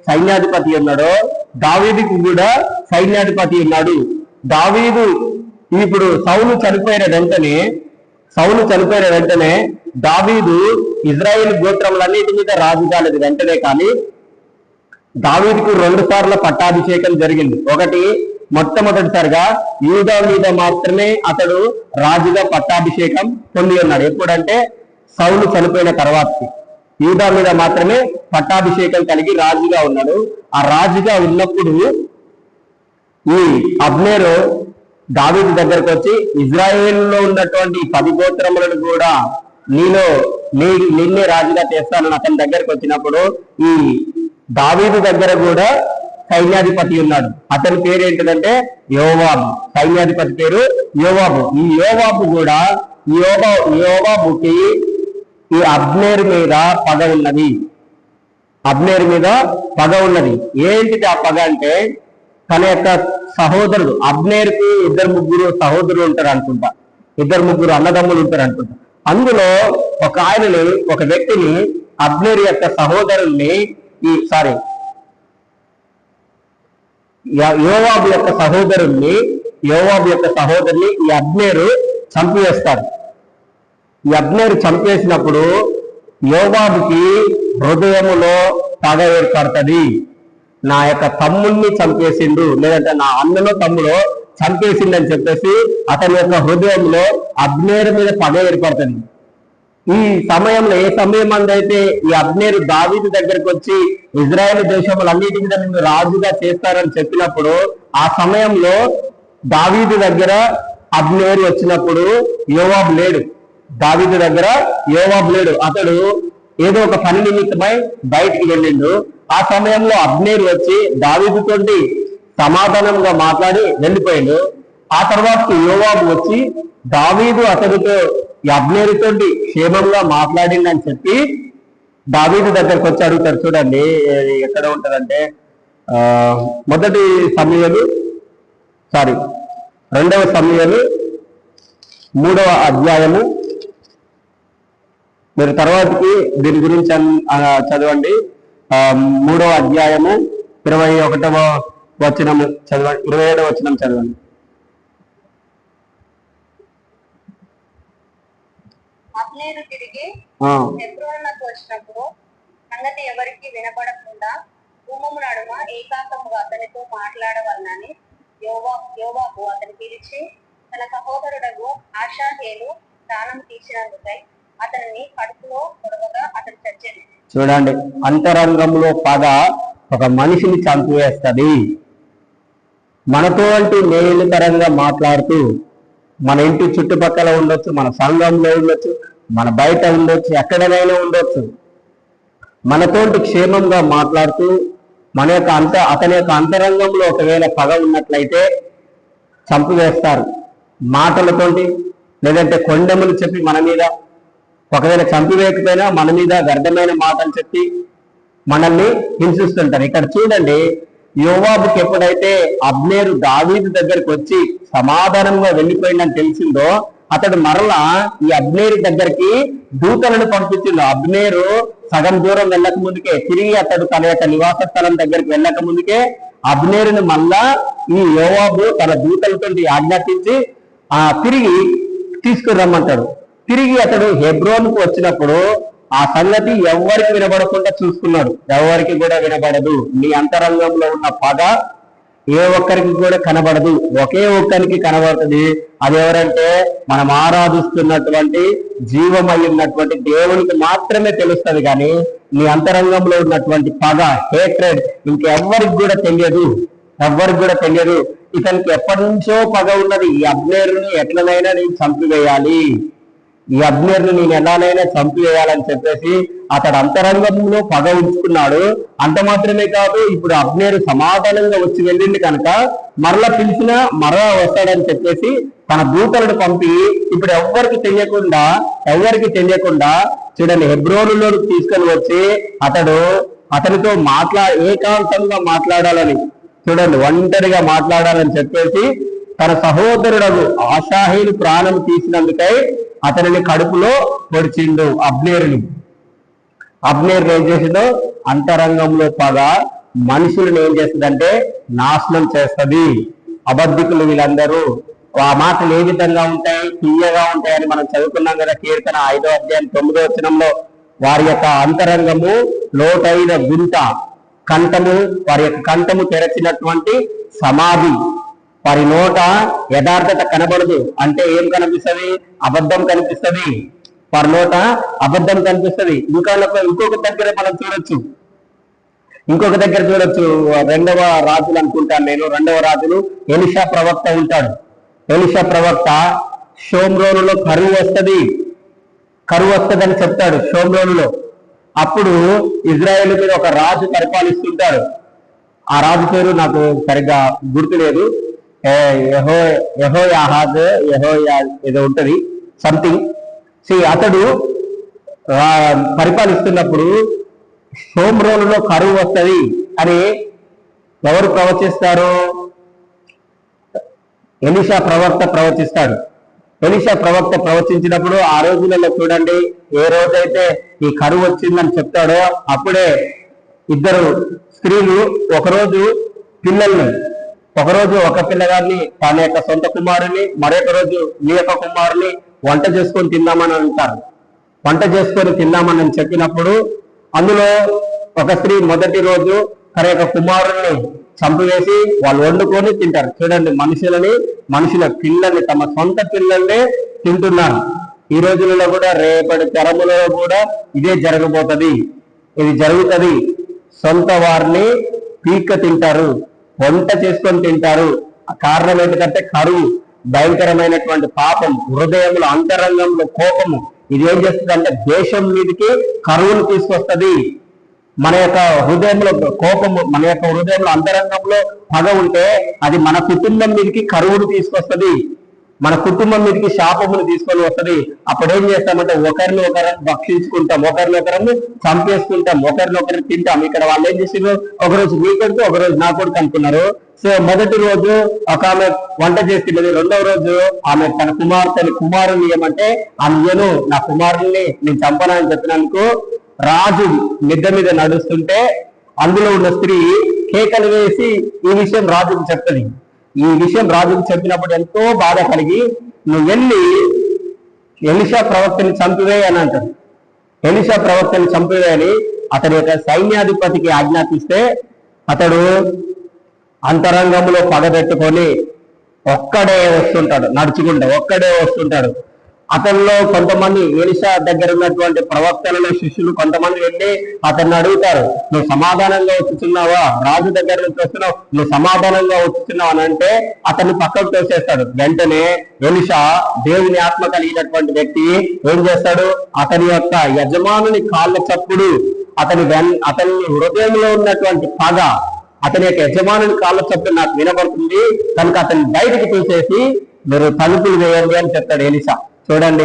సైన్యాధిపతి ఉన్నాడో దావీదుకి కూడా సైన్యాధిపతి ఉన్నాడు. దావీదు ఇప్పుడు సౌలు చనిపోయిన వెంటనే దావీదు ఇజ్రాయేల్ గోత్రములన్నిటి మీద రాజు కాలేదు వెంటనే. కానీ దావీదుకు 2 సార్లు పట్టాభిషేకం జరిగింది. ఒకటి మొట్టమొదటిసారిగా యూదా మీద మాత్రమే అతడు రాజుగా పట్టాభిషేకం పొంది ఉన్నాడు. ఎప్పుడంటే సౌలు చనిపోయిన తర్వాతకి యూదా మీద మాత్రమే పట్టాభిషేకం కలిగి రాజుగా ఉన్నాడు. ఆ రాజుగా ఉన్నప్పుడు ఈ అబ్నేరు దావీదు దగ్గరకు వచ్చి ఇజ్రాయేల్లో ఉన్నటువంటి 10 గోత్రములను కూడా నీలో నిన్నే రాజుగా చేస్తానని అతని దగ్గరకు వచ్చినప్పుడు ఈ దావీదు దగ్గర కూడా సైన్యాధిపతి ఉన్నాడు. అతని పేరు ఏంటిదంటే యోవాబు. సైన్యాధిపతి పేరు యోవాబు. ఈ యోవాబు కూడా యోవాబుకి ఈ అబ్నేరు మీద పగ ఉన్నది. అబ్నేరు మీద పగ ఉన్నది. ఏంటిది ఆ పగ అంటే తన యొక్క సహోదరుడు అబ్నేరుకి 2-3 సహోదరులు ఉంటారు అనుకుంటా, 2-3 అన్నదమ్ములు ఉంటారు అనుకుంటా. అందులో ఒక వ్యక్తిని అబ్నేరు యొక్క సహోదరుల్ని యోవాబు యొక్క సహోదరుని ఈ అబ్నేరు చంపివేస్తారు. ఈ అబ్నేరు చంపేసినప్పుడు యోవాబుకి హృదయములో పగ ఏర్పడుతుంది. నా యొక్క తమ్ముడిని చంపేసిండు, లేదంటే నా అన్నలో తమ్ముడో చంపేసిండు అని చెప్పేసి అతని యొక్క హృదయంలో అబ్నేరు మీద పగ ఏర్పడుతుంది. ఈ సమయంలో ఏ సమయం అందైతే ఈ అబ్నేరు దావీదు దగ్గరకు వచ్చి ఇజ్రాయేల్ దేశములన్నిటి మీద నిన్ను రాజుగా చేస్తారని చెప్పినప్పుడు ఆ సమయంలో దావీదు దగ్గర అబ్నేరు వచ్చినప్పుడు యోవాబు లేడు. దావీదు దగ్గర యోవాబు లేడు. అతడు ఏదో ఒక పని నిమిత్తమై బయటికి వెళ్ళిండు. ఆ సమయంలో అబ్నేరు వచ్చి దావీదుతోటి సమాధానంగా మాట్లాడి వెళ్ళిపోయిండు. ఆ తర్వాత యోవాబు వచ్చి దావీదు అతడితో అబ్నేరుతోటి క్షేమంగా మాట్లాడిందని చెప్పి దావీదు దగ్గరకు వచ్చి అడుగుతారు. చూడండి ఎక్కడ ఉంటదంటే 2 సమూయేలు 3వ అధ్యాయము. మీరు తర్వాతకి దీని గురించి చదవండి. 3వ అధ్యాయము 21వ వచనము చదవండి, 27వ వచనం చదవండి. అబ్నేరు తిరిగి హెబ్రోనునకు వచ్చినప్పుడు సంగతి ఎవరికి వినపడకుండా గుమ్మము నడుమ ఏకాంతముగా అతనితో మాట్లాడవలనని యోవాబు అతని పిలిచి తన సహోదరుడకు ఆషాహేలు ప్రాణం తీసినందుకై అతనిని కడుపులో పొడవగా అతను చచ్చింది. చూడండి, అంతరంగంలో పగ ఒక మనిషిని చంపివేస్తుంది. మనతో అంటూ మేలుకరంగా మాట్లాడుతూ మన ఇంటి చుట్టుపక్కల ఉండొచ్చు, మన సంఘంలో ఉండొచ్చు, మన బయట ఉండొచ్చు, ఎక్కడైనా ఉండొచ్చు, మనతోటి క్షేమంగా మాట్లాడుతూ అతని యొక్క అంతరంగంలో ఒకవేళ పగ ఉన్నట్లయితే చంపివేస్తారు. మాటలతోటి లేదంటే కొండెములు చెప్పి మన మీద, ఒకవేళ చంపివేయకపోయినా మన మీద వ్యర్థమైన మాటలు చెప్పి మనల్ని హింసిస్తుంటారు. ఇక్కడ చూడండి, యోవాబుకి ఎప్పుడైతే అబ్నేరు దావీదు దగ్గరికి వచ్చి సమాధానంగా వెళ్ళిపోయిందని తెలిసిందో అతడు మరలా ఈ అబ్నేరు దగ్గరికి దూతలను పంపించిండు. అబ్నేరు సగం దూరం వెళ్ళక ముందుకే తిరిగి అతడు తన యొక్క నివాస స్థలం దగ్గరికి వెళ్ళక ముందుకే అబ్నేరుని మళ్ళా ఈ యోవాబు తన దూతలతో ఆజ్ఞాపించి తిరిగి తీసుకురమ్మంటాడు. తిరిగి అతడు హెబ్రోన్కు వచ్చినప్పుడు ఆ సంగతి ఎవరికి వినబడకుండా చూసుకున్నాడు. ఎవరికి కూడా వినబడదు. నీ అంతరంగంలో ఉన్న పగ ఏ ఒక్కరికి కూడా కనబడదు. ఒకే ఒక్కరికి కనబడుతుంది. అది ఎవరంటే మనం ఆరాధిస్తున్నటువంటి జీవమైనటువంటి దేవునికి మాత్రమే తెలుస్తుంది. కానీ నీ అంతరంగంలో ఉన్నటువంటి పగ, హేట్రెడ్ ఇంకెవ్వరికి కూడా తెలియదు. ఇతనికి ఎప్పటి నుంచో పగ ఉన్నది. ఈ అబ్నేరుని ఎట్లనైనా నేను చంపివేయాలి, ఈ అబ్నేరుని నేను ఎలానైనా చంపివేయాలని చెప్పేసి అతడు అంతరంగంలో పగ ఉంచుకున్నాడు. అంత మాత్రమే కాదు, ఇప్పుడు అబ్నేరు సమాధానంగా వచ్చి వెళ్ళింది కనుక మరలా పిలిచినా మరలా వస్తాడని చెప్పేసి తన దూతలను పంపి ఇప్పుడు ఎవరికి తెలియకుండా చూడండి హెబ్రోనులో తీసుకొని వచ్చి అతనితో ఏకాంతంగా మాట్లాడాలని, చూడండి ఒంటరిగా మాట్లాడాలని చెప్పేసి తన సహోదరుడు ఆషాహేలు ప్రాణం తీసినందుకై అతనిని కడుపులో పొడిచిండు. అబ్నేరు ఏం చేసిందో, అంతరంగంలో పగ మనుషులను ఏం చేస్తుందంటే నాశనం చేస్తుంది. అబద్ధికులు వీళ్ళందరూ ఆ మాటలు ఏ విధంగా ఉంటాయి, తీయగా ఉంటాయని మనం చదువుకున్నాం కదా. కీర్తన 5వ అధ్యాయం 9వ వచనంలో వారి యొక్క అంతరంగము లోతైన గుంట, వారి యొక్క కంఠము తెరచినటువంటి సమాధి, వారి నోట యథార్థత కనబడదు. అంటే ఏం కనిపిస్తుంది? అబద్ధం కనిపిస్తుంది. వారి నోట అబద్ధం కనిపిస్తుంది. ఇంకొక దగ్గర మనం చూడొచ్చు. 2వ రాజులు అనుకుంటాను నేను. 2వ రాజులు ఎలీషా ప్రవక్త ఉంటాడు. ఎలీషా ప్రవక్త షోమ్రోనులో కరువు వస్తుందని చెప్తాడు షోమ్రోనులో. అప్పుడు ఇజ్రాయేల్ మీద ఒక రాజు పరిపాలిస్తుంటాడు. ఆ రాజు పేరు నాకు సరిగ్గా గుర్తులేదు. యెహోయాహాజ్ ఏదో ఉంటది సంథింగ్. అతడు పరిపాలిస్తున్నప్పుడు షోమ్రోనులో కరువు వస్తుంది అని ఎవరు ప్రవచిస్తారు? ఎలీషా ప్రవక్త ప్రవచిస్తాడు. ఎలీషా ప్రవక్త ప్రవచించినప్పుడు ఆ రోజులలో చూడండి, ఏ రోజైతే ఈ కరువు వచ్చిందని చెప్తాడో అప్పుడే ఇద్దరు స్త్రీలు ఒకరోజు ఒక పిల్లగాడిని తన యొక్క సొంత కుమారుని, మరొక రోజు మీ యొక్క కుమారుని వంట చేసుకొని తిందామని అంటారు. వంట చేసుకొని తిందామని చెప్పినప్పుడు అందులో ఒక స్త్రీ మొదటి రోజు తన యొక్క కుమారుణ్ణి చంపివేసి వాళ్ళు వండుకొని తింటారు. చూడండి, మనుషుల పిల్లల్ని, తమ సొంత పిల్లల్నే తింటున్నారు. ఈ రోజులలో కూడా రేపటి తరములో కూడా ఇదే జరగబోతుంది. ఇది జరుగుతుంది. సొంత వారిని పీక్క తింటారు, వంట చేసుకొని తింటారు. కారణం ఏంటంటే కరువు, భయంకరమైనటువంటి పాపం, హృదయంలో అంతరంగంలో కోపము. ఇది ఏం చేస్తుంది అంటే దేశం మీదకి కరువును తీసుకొస్తుంది. మన యొక్క హృదయంలో కోపము, మన యొక్క హృదయంలో అంతరంగంలో పగ ఉంటే అది మన కుటుంబం మీదకి కరువును తీసుకొస్తుంది, మన కుటుంబం మీదకి శాపమును తీసుకొని వస్తుంది. అప్పుడు ఏం చేస్తామంటే ఒకరిని భక్షించుకుంటాం, ఒకరిని చంపేసుకుంటాం, ఒకరిని తింటాం. ఇక్కడ వాళ్ళు ఏం చేసారు, ఒకరోజు మీ కొడుకు ఒకరోజు నా కొడుకు అనుకున్నారు. సో మొదటి రోజు ఒక ఆమె వంట చేస్తున్నది, రెండవ రోజు ఆమె తన కుమారుని ఏమంటే ఆమెను నా కుమారుని నేను చంపనని చెప్పినందుకు రాజు మిద్ద మీద నడుస్తుంటే అందులో ఉన్న స్త్రీ కేకలు వేసి ఈ విషయం రాజుకు చెప్తుంది. ఈ విషయం రాజుకు చెప్పినప్పుడు ఎంతో బాధ కలిగి నువ్వు వెళ్ళి ఎలీషా ప్రవక్తని చంపివేయి అని అంటాడు. ఎలీషా ప్రవక్తని చంపివేయని అతని యొక్క సైన్యాధిపతికి ఆజ్ఞాపిస్తే అతడు అంతరంగంలో పగబెట్టుకొని ఒక్కడే వస్తుంటాడు. అతనిలో కొంతమంది ఎలీషా దగ్గర ఉన్నటువంటి ప్రవక్తలలో శిష్యులు కొంతమంది వెళ్ళి అతన్ని అడుగుతారు, నువ్వు సమాధానంగా వచ్చుచున్నావా? రాజు దగ్గర నుంచి వస్తున్నావు, నువ్వు సమాధానంగా వచ్చుచున్నావు అని అంటే అతన్ని పక్కకు తోసేస్తాడు. వెంటనే ఎలీషా దేవుని ఆత్మ కలిగినటువంటి వ్యక్తి ఏం చేస్తాడు, అతని యొక్క యజమానుని కాళ్ళ చప్పుడు, అతని హృదయంలో ఉన్నటువంటి పగ, అతని యొక్క యజమానుని కాళ్ళ చప్పుడు నాకు వినబడుతుంది కనుక అతన్ని బయటికి తీసేసి మీరు తలుపులు వేయండి అని చెప్తాడు ఎలీషా. చూడండి,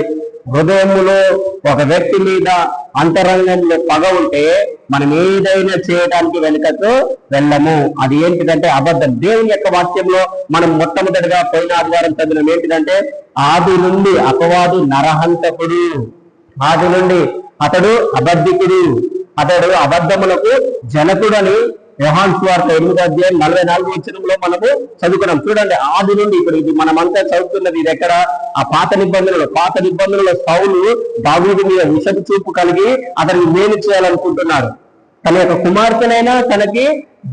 హృదయములో ఒక వ్యక్తి మీద అంతరంగంలో పగ ఉంటే మనం ఏదైనా చేయడానికి వెనుకకు వెళ్ళము. అది ఏంటిదంటే అబద్ధం. దేవుని యొక్క వాక్యంలో మనం మొట్టమొదటిగా పోయిన ఆదివారం చదివిన ఏంటిదంటే ఆది నుండి అపవాదు నరహంతకుడు, ఆది నుండి అతడు అబద్ధికుడు, అతడు అబద్ధములకు జనకుడు అని యోహాను సువార్త 8:44 మనము చదువుకున్నాం. చూడండి, ఆది నుండి ఇప్పుడు ఇది మనమంతా చదువుతున్నది ఇది ఎక్కడ? ఆ పాత నిబంధనలో సౌలు దావీదు మీద విషపు చూపు కలిగి అతనికి మేలు చేయాలనుకుంటున్నాడు. తన యొక్క కుమార్తెనైనా తనకి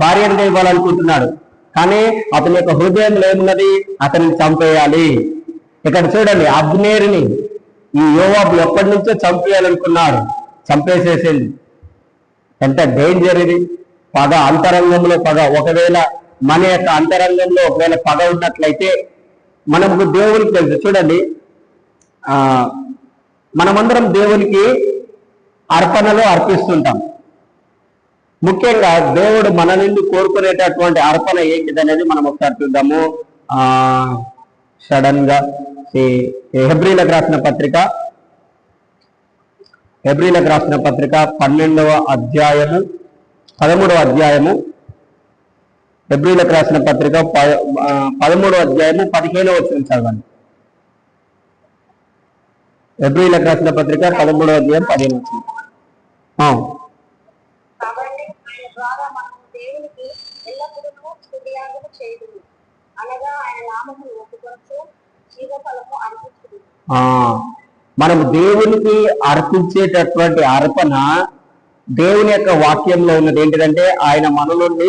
భార్యగా ఇవ్వాలనుకుంటున్నాడు. కానీ అతని యొక్క హృదయంలో ఏమున్నది? అతన్ని చంపేయాలి. ఇక్కడ చూడండి, అబ్నేరుని ఈ యోవాబు ఎప్పటి నుంచో చంపేయాలనుకున్నాడు, చంపేసేసింది. ఎంత డేంజర్ ఇది! పగ, అంతరంగంలో పగ. ఒకవేళ మన యొక్క అంతరంగంలో ఒకవేళ పగ ఉన్నట్లయితే మనకు దేవునికి తెలుసు. చూడండి, మనమందరం దేవునికి అర్పణలు అర్పిస్తుంటాం. ముఖ్యంగా దేవుడు మన నుండి కోరుకునేటటువంటి అర్పణ ఏంటిదనేది మనం ఒకసారి చూద్దాము. సడన్ గా హెబ్రీలకు రాసిన పత్రిక 12వ అధ్యాయము 13వ అధ్యాయము, హెబ్రీలకు రాసిన పత్రిక 13వ అధ్యాయము 15వ వచనం చదవండి. హెబ్రీలకు రాసిన పత్రిక 13వ అధ్యాయం 15వ వచనం. కాబట్టి ఆయన ద్వారా మనము దేవునికి ఎల్లప్పుడూ స్తుతియాగము చేయుదుము, అనగా ఆయన నామమును ఒప్పుకొనుచు జీవఫలము అర్పించుదుము. మనం దేవునికి అర్పించేటటువంటి అర్పణ దేవుని యొక్క వాక్యంలో ఉన్నది ఏంటిదంటే ఆయన మన నుండి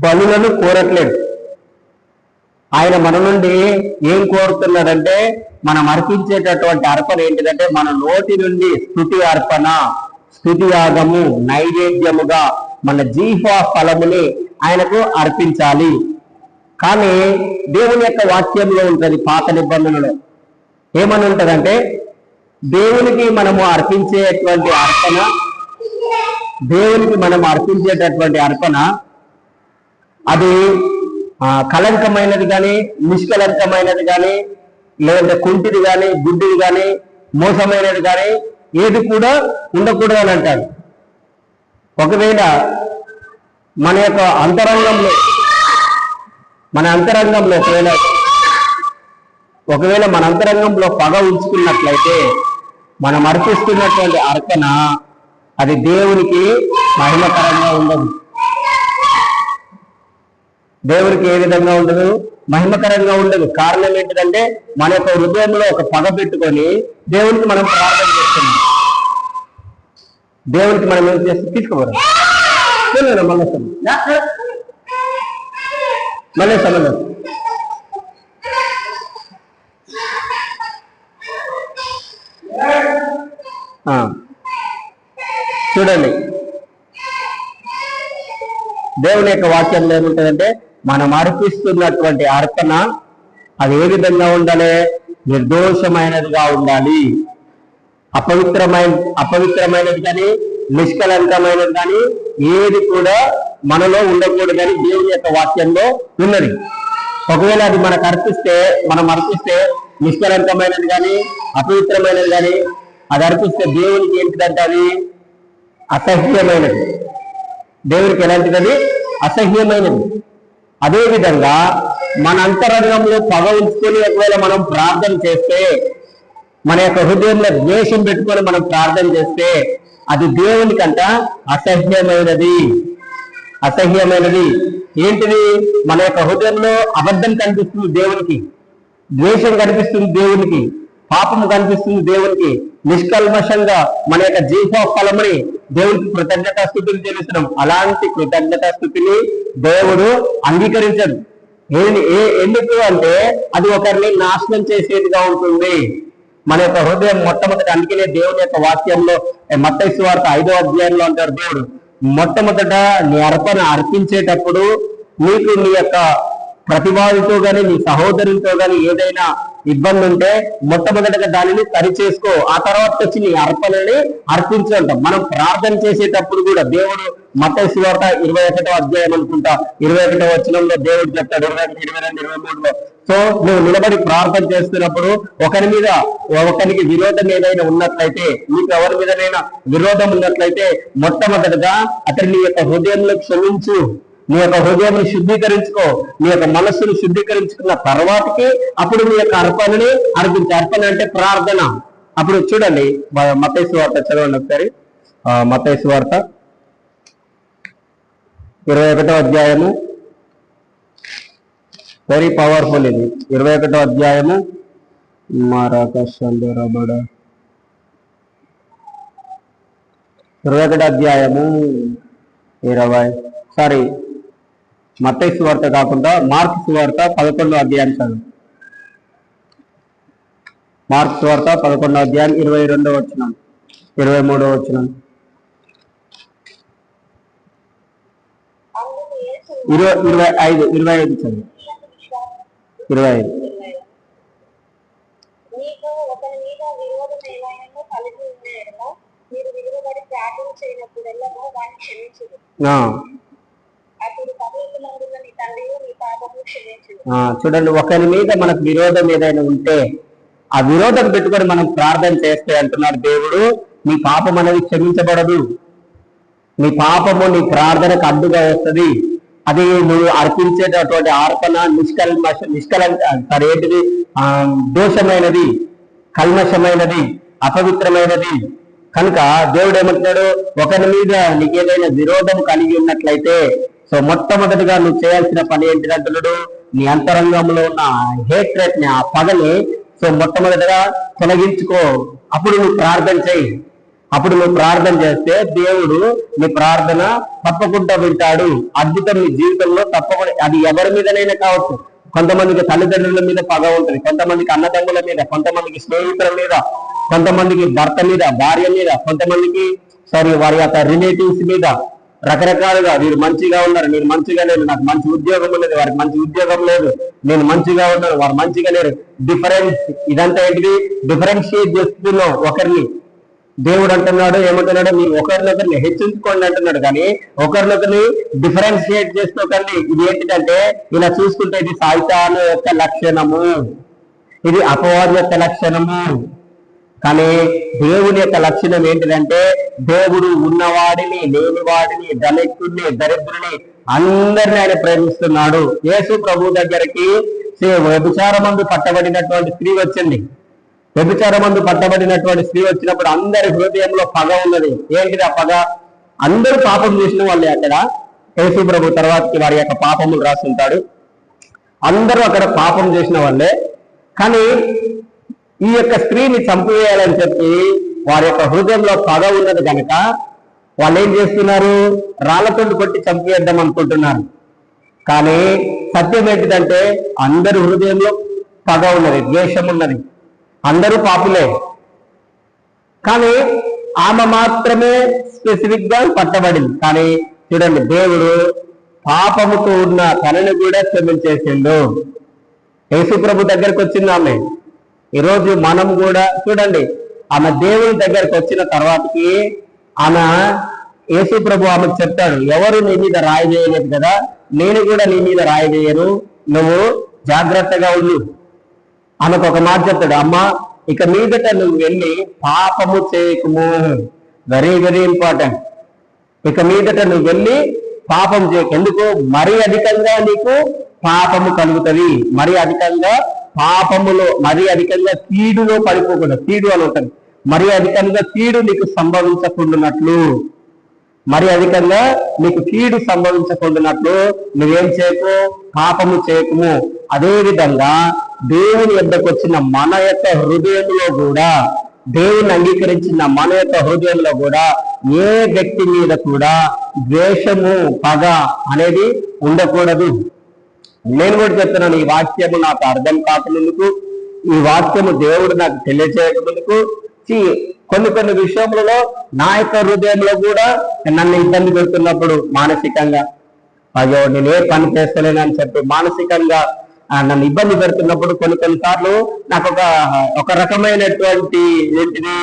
బలులను కోరట్లేదు. ఆయన మన నుండి ఏం కోరుతున్నాడంటే మనం అర్పించేటటువంటి అర్పణ ఏంటిదంటే మన నోటి నుండి స్తుతి అర్పణ, స్తుతి యాగము, నైవేద్యముగా మన జీహ్వా ఫలముని ఆయనకు అర్పించాలి. కానీ దేవుని యొక్క వాక్యంలో ఉంటుంది, పాత నిబంధనలో ఏమని ఉంటదంటే, దేవునికి మనము అర్పించేటువంటి అర్పణ, దేవునికి మనం అర్పించేటటువంటి అర్పణ అది కలంకమైనది కానీ, నిష్కలంకమైనది కానీ, లేదంటే కుంటిది కానీ, గుడ్డిది కానీ, మోసమైనది కానీ ఏది కూడా ఉండకూడదు అని అంటాడు. ఒకవేళ మన యొక్క అంతరంగంలో ఒకవేళ మన అంతరంగంలో పగ ఉంచుకున్నట్లయితే మనం అర్పిస్తున్నటువంటి అర్పణ అది దేవునికి మహిమకరంగా ఉండదు. దేవునికి ఏ విధంగా ఉండదు? మహిమకరంగా ఉండదు. కారణం ఏంటిదంటే, మన యొక్క హృదయంలో ఒక పగ పెట్టుకొని దేవునికి మనం ప్రార్థన చేస్తున్నాం. దేవునికి మనం ఏం చేస్తే తీసుకోవడం మళ్ళీ సంబంధం చూడండి, దేవుని యొక్క వాక్యంలో ఏముంటుందంటే, మనం అర్పిస్తున్నటువంటి అర్పణ అది ఏ విధంగా ఉండాలి? నిర్దోషమైనదిగా ఉండాలి. అపవిత్రమైనది కానీ, నిష్కలంకమైనది కానీ ఏది కూడా మనలో ఉండకూడదని దేవుని యొక్క వాక్యంలో ఉన్నది. ఒకవేళ అది మనం అర్పిస్తే నిష్కలంకమైనది కానీ, అపవిత్రమైనది కానీ అది అర్పిస్తే దేవునికి ఏంటిదంటే అది అసహ్యమైనది. దేవునికి ఎలాంటిది? అసహ్యమైనది. అదేవిధంగా మన అంతరంగంలో పగ ఉంచుకొని ఒకవేళ మనం ప్రార్థన చేస్తే, మన యొక్క హృదయంలో ద్వేషం పెట్టుకొని మనం ప్రార్థన చేస్తే అది దేవునికంట అసహ్యమైనది. ఏంటిది? మన యొక్క హృదయంలో అబద్ధం కనిపిస్తుంది దేవునికి, ద్వేషం కనిపిస్తుంది దేవునికి, పాపం కనిపిస్తుంది దేవునికి. నిష్కల్మషంగా మన యొక్క జీవ ఫలమని దేవుడికి కృతజ్ఞతాస్థుతులు చెల్లిస్తున్నాం. అలాంటి కృతజ్ఞతాస్థుతిని దేవుడు అంగీకరించడు. ఎందుకు అంటే అది ఒకరిని నాశనం చేసేదిగా ఉంటుంది. మన యొక్క హృదయం మొట్టమొదటి, అందుకనే దేవుని యొక్క వాక్యంలో మత్తయి సువార్త 5వ అధ్యాయంలో అంటారు, దేవుడు మొట్టమొదట నీ అర్పణ అర్పించేటప్పుడు నీకు నీ యొక్క ప్రతివాదితో గాని, నీ సహోదరులతో గాని ఏదైనా ఇబ్బంది ఉంటే మొట్టమొదటిగా దానిని సరి చేసుకో, ఆ తర్వాత వచ్చి నీ అర్పణని అర్పించు అంటాం. మనం ప్రార్థన చేసేటప్పుడు కూడా దేవుడు మత్తయి సువార్త 21వ అధ్యాయం అనుకుంటా 21వ వచనంలో దేవుడు చెప్తాడు, 21, 22, 23లో. సో నువ్వు నిలబడి ప్రార్థన చేస్తున్నప్పుడు ఒకరికి విరోధం ఏదైనా ఉన్నట్లయితే, నీకు ఎవరి మీదనైనా విరోధం ఉన్నట్లయితే మొట్టమొదటిగా అతని నీ యొక్క హృదయంలో క్షమించు, నీ యొక్క హృదయాన్ని శుద్ధీకరించుకో, నీ యొక్క మనస్సును శుద్ధీకరించుకున్న తర్వాతకి అప్పుడు నీ యొక్క అర్పణని అర్పించు. అర్పణ అంటే ప్రార్థన. అప్పుడు చూడండి, మత్తయి సువార్త చదవండి ఒకసారి. మత్తయి సువార్త 21వ అధ్యాయము, వెరీ పవర్ఫుల్ ఇది. 21వ అధ్యాయము 21వ అధ్యాయము 20 మత్తయి సువార్త కాకుండా మార్కు సువార్త 11వ అధ్యాయం చదువు. మార్కు సువార్త 11వ అధ్యాయం 22వ వచనం, 23వ వచనం, 25 చదువు. 25. మీకు ఒకరి మీద విరోధం ఏమైనా కలిగి ఉన్నాయో మీరు విలువబడి ప్రార్థన చేయనప్పుడల్లా వారిని క్షమించదు. చూడండి, ఒకరి మీద మనకు విరోధం ఏదైనా ఉంటే ఆ విరోధం పెట్టుకొని మనం ప్రార్థన చేస్తే అంటున్నాడు దేవుడు, నీ పాపం అనేది క్షమించబడదు, నీ పాపము నీ ప్రార్థనకు అడ్డుగా వస్తుంది. అది నువ్వు అర్పించేటటువంటి అర్పణ ఏంటిది? దోషమైనది, కల్మషమైనది, అపవిత్రమైనది. కనుక దేవుడు ఏమంటున్నాడు, ఒకరి మీద నీకేదైనా విరోధం కలిగి ఉన్నట్లయితే సో మొట్టమొదటిగా నువ్వు చేయాల్సిన పని ఏంటిదంటున్నాడు, నీ అంతరంగంలో ఉన్న హేట్రెట్ ని, ఆ పగని సో మొట్టమొదటిగా తొలగించుకో. అప్పుడు నువ్వు ప్రార్థన చేయి. అప్పుడు నువ్వు ప్రార్థన చేస్తే దేవుడు నీ ప్రార్థన తప్పకుండా వింటాడు. అద్భుతం నీ జీవితంలో తప్పకుండా. అది ఎవరి మీదనైనా కావచ్చు. కొంతమందికి తల్లిదండ్రుల మీద పగ ఉంటుంది, కొంతమందికి అన్నదమ్ముల మీద, కొంతమందికి స్నేహితుల మీద, కొంతమందికి భర్త మీద, భార్య మీద, కొంతమందికి వారి యొక్క రిలేటివ్స్ మీద, రకరకాలుగా వీరు మంచిగా ఉన్నారు, నేను మంచిగా లేను, నాకు మంచి ఉద్యోగం ఉన్నది, వారికి మంచి ఉద్యోగం లేదు, నేను మంచిగా ఉన్నాను, వారు మంచిగా లేరు. డిఫరెన్స్, ఇదంతా ఏంటిది? డిఫరెన్షియేట్ చేస్తున్నావు ఒకరిని. దేవుడు అంటున్నాడు ఏమంటున్నాడు? మీరు ఒకరినొకరిని హెచ్చించుకోండి అంటున్నాడు, కానీ ఒకరినొకరిని డిఫరెన్షియేట్ చేసుకోకండి. ఇది ఏంటిదంటే, ఇలా చూసుకుంటే ఇది సాయితాను యొక్క లక్షణము, ఇది అపవాది యొక్క లక్షణము. కానీ దేవుని యొక్క లక్షణం ఏంటిదంటే, దేవుడు ఉన్నవాడిని, లేనివాడిని, ధనికుడిని, దరిద్రుని అందరినీ ఆయన ప్రేమిస్తున్నాడు. యేసు ప్రభు దగ్గరికి వ్యభిచారమందు పట్టబడినటువంటి స్త్రీ వచ్చింది. వ్యభిచారమందు పట్టబడినటువంటి స్త్రీ వచ్చినప్పుడు అందరి హృదయంలో పగ ఉన్నది. ఏంటిది ఆ పగ? అందరూ పాపం చేసిన వాళ్ళే. అక్కడ యేసు ప్రభు తర్వాతకి వారి యొక్క పాపములు రాస్తుంటాడు. అందరూ అక్కడ పాపం చేసిన వాళ్ళే. కానీ ఈ యొక్క స్త్రీని చంపివేయాలని చెప్పి వారి యొక్క హృదయంలో పగ ఉన్నది కనుక వాళ్ళు ఏం చేస్తున్నారు? రాళ్లతో కొట్టి చంపివేద్దాం అనుకుంటున్నారు. కానీ సత్యం ఏంటిదంటే, అందరి హృదయంలో పగ ఉన్నది, ద్వేషం ఉన్నది, అందరూ పాపులే. కానీ ఆమె మాత్రమే స్పెసిఫిక్ గా పట్టబడింది. కానీ చూడండి, దేవుడు పాపముతో ఉన్న తనని కూడా క్షమించేసిండు. యేసు ప్రభు దగ్గరకు వచ్చింది ఆమె. ఈరోజు మనం కూడా చూడండి, ఆమె దేవుని దగ్గరకు వచ్చిన తర్వాతకి ఆమె యేసు ప్రభు ఆమెకు చెప్తాడు, ఎవరు నీ మీద రాయి చేయలేదు కదా, నేను కూడా నీ మీద రాయి చేయను, నువ్వు జాగ్రత్తగా ఉండు. ఆమెకు ఒక మాట చెప్తాడు, అమ్మా ఇక మీదట నువ్వు వెళ్ళి పాపము చేయకుము. Very very important. ఇక మీదట నువ్వు వెళ్ళి పాపం చేయకు. ఎందుకు? మరీ అధికంగా నీకు పాపము కలుగుతుంది. మరీ అధికంగా పాపములో, మరీ అధికంగా కీడులో పడిపోకుండా, కీడు అని ఉంటుంది, మరీ అధికంగా కీడు నీకు సంభవించకుండానట్లు, మరి అధికంగా నీకు కీడు సంభవించకుండానట్లు నువ్వేం చేయకు? పాపము చేయకుము. అదే విధంగా దేవుని యొద్దకు వచ్చిన మన యొక్క హృదయంలో కూడా, దేవుని అంగీకరించిన మన యొక్క హృదయంలో కూడా ఏ వ్యక్తి మీద కూడా ద్వేషము, పగ అనేది ఉండకూడదు. నేను కూడా చెప్తున్నాను, ఈ వాక్యము నాకు అర్థం కాకముందుకు, ఈ వాక్యము దేవుడు నాకు తెలియచేయకముందుకు కొన్ని విషయములలో నా యొక్క హృదయంలో కూడా నన్ను ఇబ్బంది పెడుతున్నప్పుడు మానసికంగా, అయ్యో నేను ఏ పని చేస్తలేనని చెప్పి మానసికంగా నన్ను ఇబ్బంది పెడుతున్నప్పుడు కొన్నిసార్లు నాకు ఒక రకమైనటువంటి ఏంటిది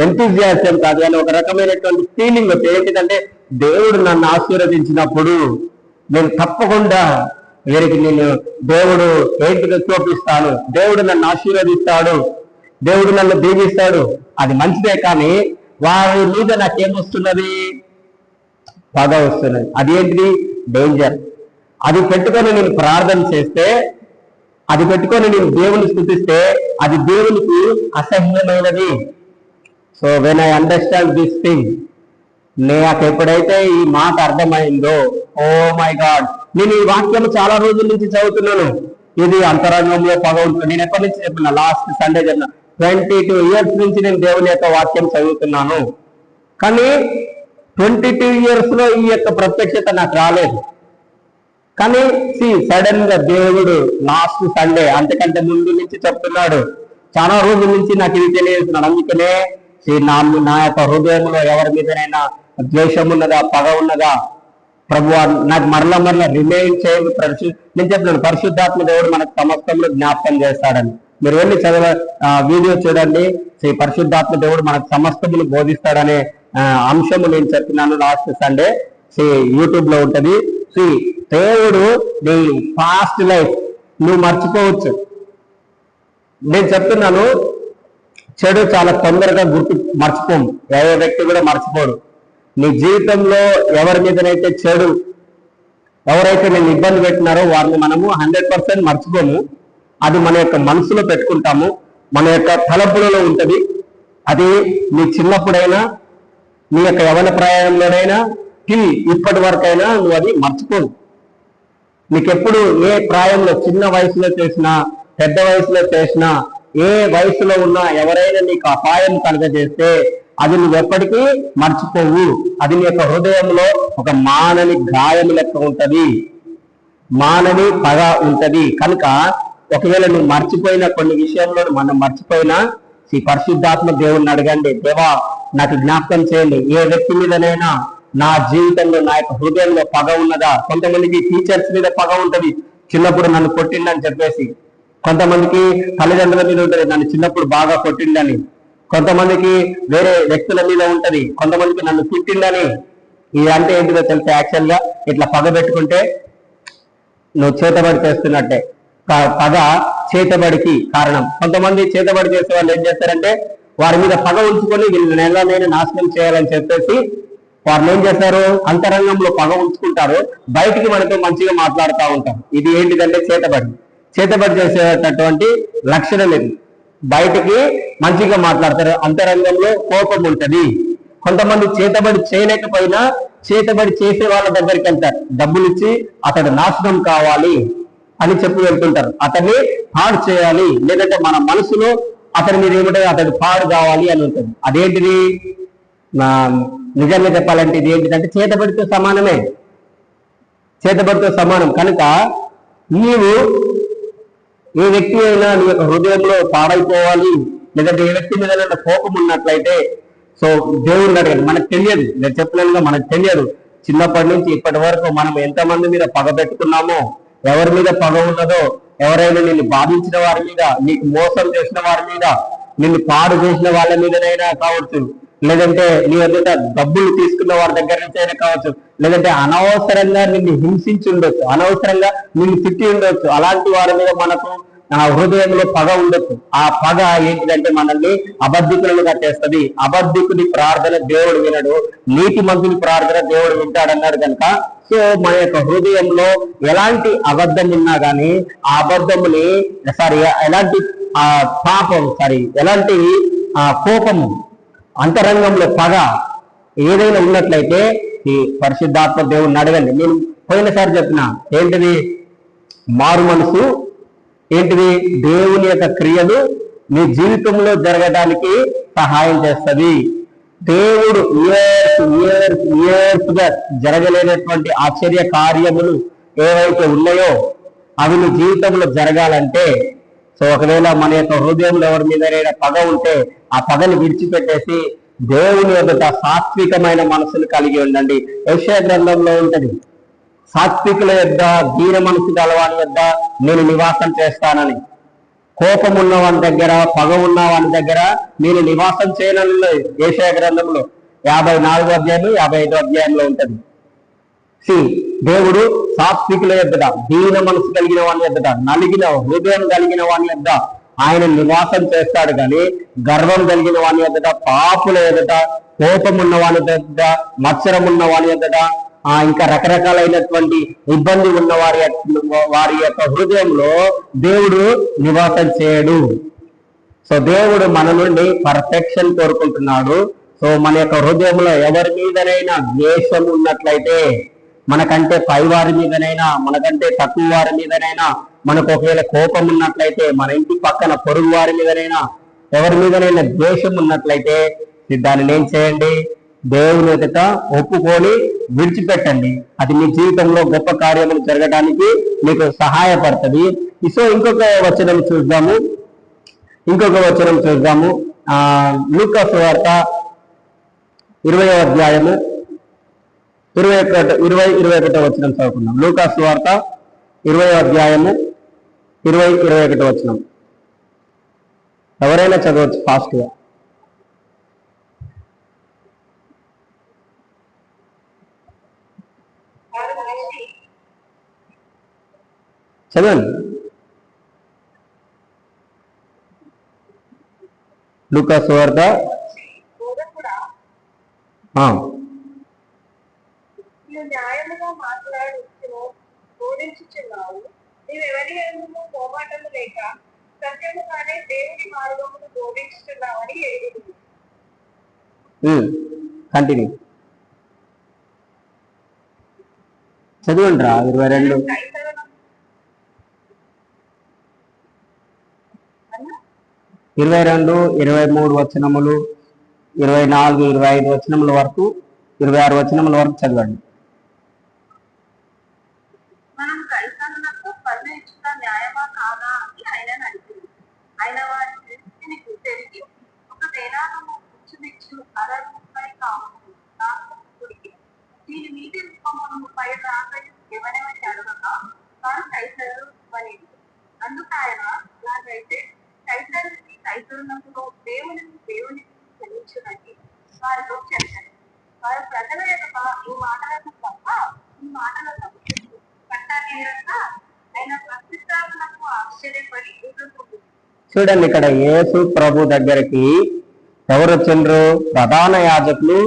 ఎంతూజియాజం కాదు, కానీ ఒక రకమైనటువంటి ఫీలింగ్ వచ్చి ఏంటిదంటే, దేవుడు నన్ను ఆశీర్వదించినప్పుడు నేను తప్పకుండా వీరికి నేను దేవుడు ఏంటిగా చూపిస్తాను, దేవుడు నన్ను ఆశీర్వదిస్తాడు, దేవుడు నన్ను దీవిస్తాడు, అది మంచిదే. కానీ వారి మీద నాకేమొస్తున్నది? పగ వస్తున్నది. అది ఏంటిది? డేంజర్. అది పెట్టుకొని నేను ప్రార్థన చేస్తే, అది పెట్టుకొని నేను దేవుని స్తుతిస్తే, అది దేవునికి అసహ్యమైనది. So when I understand this thing, నాకు ఎప్పుడైతే ఈ మాట అర్థమైందో, ఓ మై గాడ్, నేను ఈ వాక్యం చాలా రోజుల నుంచి చదువుతున్నాను. ఇది అంతరంగంలో పగ ఉంటుంది. నేను ఎప్పటి నుంచి చెప్పిన, లాస్ట్ సండే చెప్పిన, 22 years నుంచి నేను దేవుని యొక్క వాక్యం చదువుతున్నాను. కానీ 22 years లో ఈ యొక్క ప్రత్యక్షత నాకు రాలేదు. కానీ సడన్ గా దేవుడు లాస్ట్ సండే, అంతకంటే ముందు నుంచి చెప్తున్నాడు, చాలా రోజుల నుంచి నాకు ఇది తెలియజేస్తున్నాడు. అందుకనే నా యొక్క హృదయంలో ఎవరి మీదనైనా ద్వేషం ఉన్నదా, పగ ఉన్నదా, ప్రభు నాకు మరలా రిమైండ్ చేయండి. నేను చెప్తున్నాను, పరిశుద్ధాత్మ దేవుడు మనకు సమస్తంలో జ్ఞాపకం చేస్తాడని. మీరు వెళ్ళి వీడియో చూడండి. పరిశుద్ధాత్మ దేవుడు మనకు సమస్తములు బోధిస్తాడనే అంశము నేను చెప్పినాను లాస్ట్ సండే. యూట్యూబ్ లో ఉంటది. దేవుడు నీ పాస్ట్ లైఫ్ నువ్వు మర్చిపోవచ్చు. నేను చెప్తున్నాను, చెడు చాలా తొందరగా మర్చిపోము. ఏ వ్యక్తి కూడా మర్చిపోడు. నీ జీవితంలో ఎవరి మీదనైతే చెడు, ఎవరైతే నేను ఇబ్బంది పెట్టినారో వారిని మనము 100% మర్చిపోము. అది మన యొక్క మనసులో పెట్టుకుంటాము, మన యొక్క తలపులలో ఉంటది. అది నీ చిన్నప్పుడైనా, నీ యొక్క యవన ప్రాయంలోనైనా, ఇప్పటి వరకైనా నువ్వు అది మర్చిపోదు. నీకెప్పుడు ఏ ప్రాయంలో, చిన్న వయసులో చేసినా, పెద్ద వయసులో చేసినా, ఏ వయసులో ఉన్నా ఎవరైనా నీకు అపాయం కలుగజేస్తే అది నువ్వు ఎప్పటికీ మర్చిపోవు. అది నీ యొక్క హృదయంలో ఒక మానని గాయం లెక్క ఉంటది, మానని పగ ఉంటది. కనుక ఒకవేళ నువ్వు మర్చిపోయిన కొన్ని విషయంలో మనం మర్చిపోయినా, ఈ పరిశుద్ధాత్మ దేవుణ్ణి అడగండి, దేవా నాకు జ్ఞాపకం చేయండి. ఏ వ్యక్తి మీదనైనా నా జీవితంలో నా యొక్క హృదయంలో పగ ఉన్నదా? కొంతమందికి టీచర్స్ మీద పగ ఉంటది, చిన్నప్పుడు నన్ను కొట్టిండని చెప్పేసి. కొంతమందికి తల్లిదండ్రుల మీద ఉంటది, నన్ను చిన్నప్పుడు బాగా కొట్టిండని. కొంతమందికి వేరే వ్యక్తుల మీద ఉంటది, కొంతమందికి నన్ను తిట్టిండని. ఇది అంటే ఏంటిదో తెలిస్తే యాక్చువల్ గా ఇట్లా పగ పెట్టుకుంటే నువ్వు చేతబడి చేస్తున్నట్టే. పగ చేతబడికి కారణం. కొంతమంది చేతబడి చేసే వాళ్ళు ఏం చేస్తారంటే వారి మీద పగ ఉంచుకొని వీళ్ళని ఎలా నేను నాశనం చేయాలని చెప్పేసి వారిని ఏం చేస్తారు, అంతరంగంలో పగ ఉంచుకుంటారు, బయటికి మనతో మంచిగా మాట్లాడుతూ ఉంటారు. ఇది ఏంటిదంటే చేతబడి. చేతబడి చేసేటటువంటి లక్షణం ఇది. బయటికి మంచిగా మాట్లాడతారు, అంతరంగంలో కోపం ఉంటది. కొంతమంది చేతబడి చేయలేకపోయినా చేతబడి చేసే వాళ్ళ దగ్గరికి వెళ్తారు, డబ్బులు ఇచ్చి అతడు నాశనం కావాలి అని చెప్పి వెళ్తుంటారు, అతన్ని పాడు చేయాలి, లేదంటే మన మనసులో అతని మీద ఏమిటో అతడు పాడు కావాలి అని ఉంటుంది. అదేంటిది? నిజంగా చెప్పాలంటే ఇది ఏంటిదంటే చేతబడితో సమానమే, చేతబడితో సమానం. కనుక నీవు ఏ వ్యక్తి అయినా నీ యొక్క హృదయంలో పాడైపోవాలి, లేదంటే ఏ వ్యక్తి మీద కోపం ఉన్నట్లయితే, సో దేవుడిని అడగండి. మనకు తెలియదు, నేను చెప్పలేనుగా, మనకు తెలియదు. చిన్నప్పటి నుంచి ఇప్పటి వరకు మనం ఎంతమంది మీద పగ పెట్టుకున్నామో, ఎవరి మీద పగ ఉన్నదో, ఎవరైనా నిన్ను బాధించిన వారి మీద, నీకు మోసం చేసిన వారి మీద, నిన్ను పాడు చేసిన వాళ్ళ మీదనైనా కావచ్చు, లేదంటే నీ వద్ద డబ్బులు తీసుకున్న వారి దగ్గర నుంచి అయినా కావచ్చు, లేదంటే అనవసరంగా నిన్ను హింసించి ఉండొచ్చు, అనవసరంగా నిన్ను తిట్టి ఉండొచ్చు, అలాంటి వారి మీద మనకు హృదయంలో పగ ఉండొచ్చు. ఆ పగ ఏంటిదంటే మనల్ని అబద్ధికులుగా చేస్తుంది. అబద్ధికుడి ప్రార్థన దేవుడు వినడు, నీతి మంతుని ప్రార్థన దేవుడు వింటాడన్నాడు కనుక, సో మన యొక్క హృదయంలో ఎలాంటి అబద్ధం ఉన్నా కానీ ఆ అబద్ధముని ఎలాంటి పాపం ఎలాంటి కోపము, అంతరంగంలో పగ ఏదైనా ఉన్నట్లయితే ఈ పరిశుద్ధాత్మ దేవుడిని అడగండి. నేను పోయినసారి చెప్పిన ఏంటిది? మారు మనసు ఏంటిది? దేవుని యొక్క క్రియలు నీ జీవితంలో జరగడానికి సహాయం చేస్తుంది. దేవుడు ఇయర్స్ గా జరగలేనటువంటి ఆశ్చర్య కార్యములు ఏవైతే ఉన్నాయో అవి నీ జీవితంలో జరగాలంటే, సో ఒకవేళ మన యొక్క హృదయంలో ఎవరి మీద పగ ఉంటే ఆ పగని విడిచిపెట్టేసి దేవుని ఎదుట సాత్వికమైన మనసును కలిగి ఉండండి. యెషయా గ్రంథంలో ఉంటది, సాత్వికుల యొద్ద, దీన మనసు గలవాని యొద్ద నేను నివాసం చేస్తానని. కోపం ఉన్న వాని దగ్గర, పగ ఉన్న వాని దగ్గర నేను నివాసం చేయనని యెషయా గ్రంథంలో 54వ అధ్యాయం 55వ అధ్యాయంలో ఉంటది. దేవుడు సాత్వికుల యొద్ద, దీన మనసు కలిగిన వాని యొద్ద, నలిగిన హృదయం కలిగిన వాని యొద్ద ఆయన నివాసం చేస్తాడు. కానీ గర్వం కలిగిన వాని యొద్ద, పాపుల యొద్ద, కోపం ఉన్న వాని యొద్ద, మత్సరం ఉన్న వాని యొద్ద, ఇంకా రకరకాలైనటువంటి ఇబ్బంది ఉన్న వారి యొక్క హృదయంలో దేవుడు నివాసం చేయడు. సో దేవుడు మన నుండి పర్ఫెక్షన్ కోరుకుంటున్నాడు. సో మన యొక్క హృదయంలో ఎవరి మీదనైనా ద్వేషం ఉన్నట్లయితే, మనకంటే పై వారి మీదనైనా, మనకంటే తక్కువ వారి మీదనైనా మనకు ఒకవేళ కోపం ఉన్నట్లయితే, మన ఇంటి పక్కన పొరుగు వారి మీదనైనా ఎవరి మీదనైనా ద్వేషం ఉన్నట్లయితే దాన్ని ఏం చేయండి? దేవుని ఎదుట ఒప్పుకొని విడిచిపెట్టండి. అది మీ జీవితంలో గొప్ప కార్యములు జరగడానికి మీకు సహాయపడుతుంది. సో ఇంకొక వచనం చూద్దాము. లూకా సువార్త 20వ అధ్యాయము 21వ వచనం చదువుకుందాం. లూకా సువార్త 20వ అధ్యాయము 21వ వచనం. ఎవరైనా చదవచ్చు ఫాస్ట్ గా. చదవండి. లూకా సువార్త న్యాయముగా మాట్లాడుతూ బోధించుచున్నావు, నీవెవరి యందును పోమాటము లేక సత్యముగానే దేవుని మార్గమును బోధించుచున్నావని ఎరుగుదురు. కంటిన్యూ చదవండి రా. 22 23 వచనములు, 24 25 వచనముల వరకు, 26 వచనముల వరకు చదవండి. మనం కైసరులకు పన్ను ఇచ్చుట న్యాయమా కాదా అని ఆయనను అడిగింది. ఆయన వారి దృష్టిని తిరిగి, ఒక దేనారము కూర్చునిచ్చు 60 రూపాయలు కావచ్చు, అని. అందుకు ఆయన నాకైతే కైతరునకు దేవుని క్షమించునని వారితో చెప్పారు. వారు ప్రజల యొక్క ఈ మాటలకు తప్ప ఈ మాటల భవిష్యత్తు కట్టాక ఆయన ప్రతిష్టాపనకు ఆశ్చర్యపడి ఎదుర్కొంది. చూడండి, ఇక్కడ యేసు ప్రభు దగ్గరికి ఎవరు వచ్చిండ్రు? ప్రధాన యాజకులు,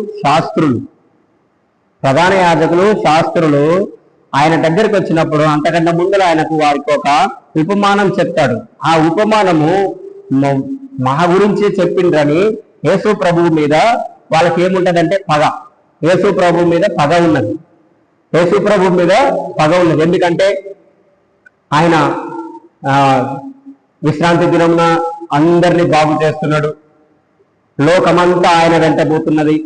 శాస్త్రులు ఆయన దగ్గరికి వచ్చినప్పుడు అంతకంటే ముందు ఆయనకు వారికి ఒక ఉపమానం చెప్తాడు. ఆ ఉపమానము మా గురించి చెప్పిండ్రని యేసు ప్రభువు మీద వాళ్ళకి ఏముంటదంటే పగ. యేసు ప్రభువు మీద పగ ఉన్నది. ఎందుకంటే ఆయన విశ్రాంతి దినమున అందరినీ బాగు చేస్తున్నాడు. లోకమంతా ఆయన వెంట పోతున్నది.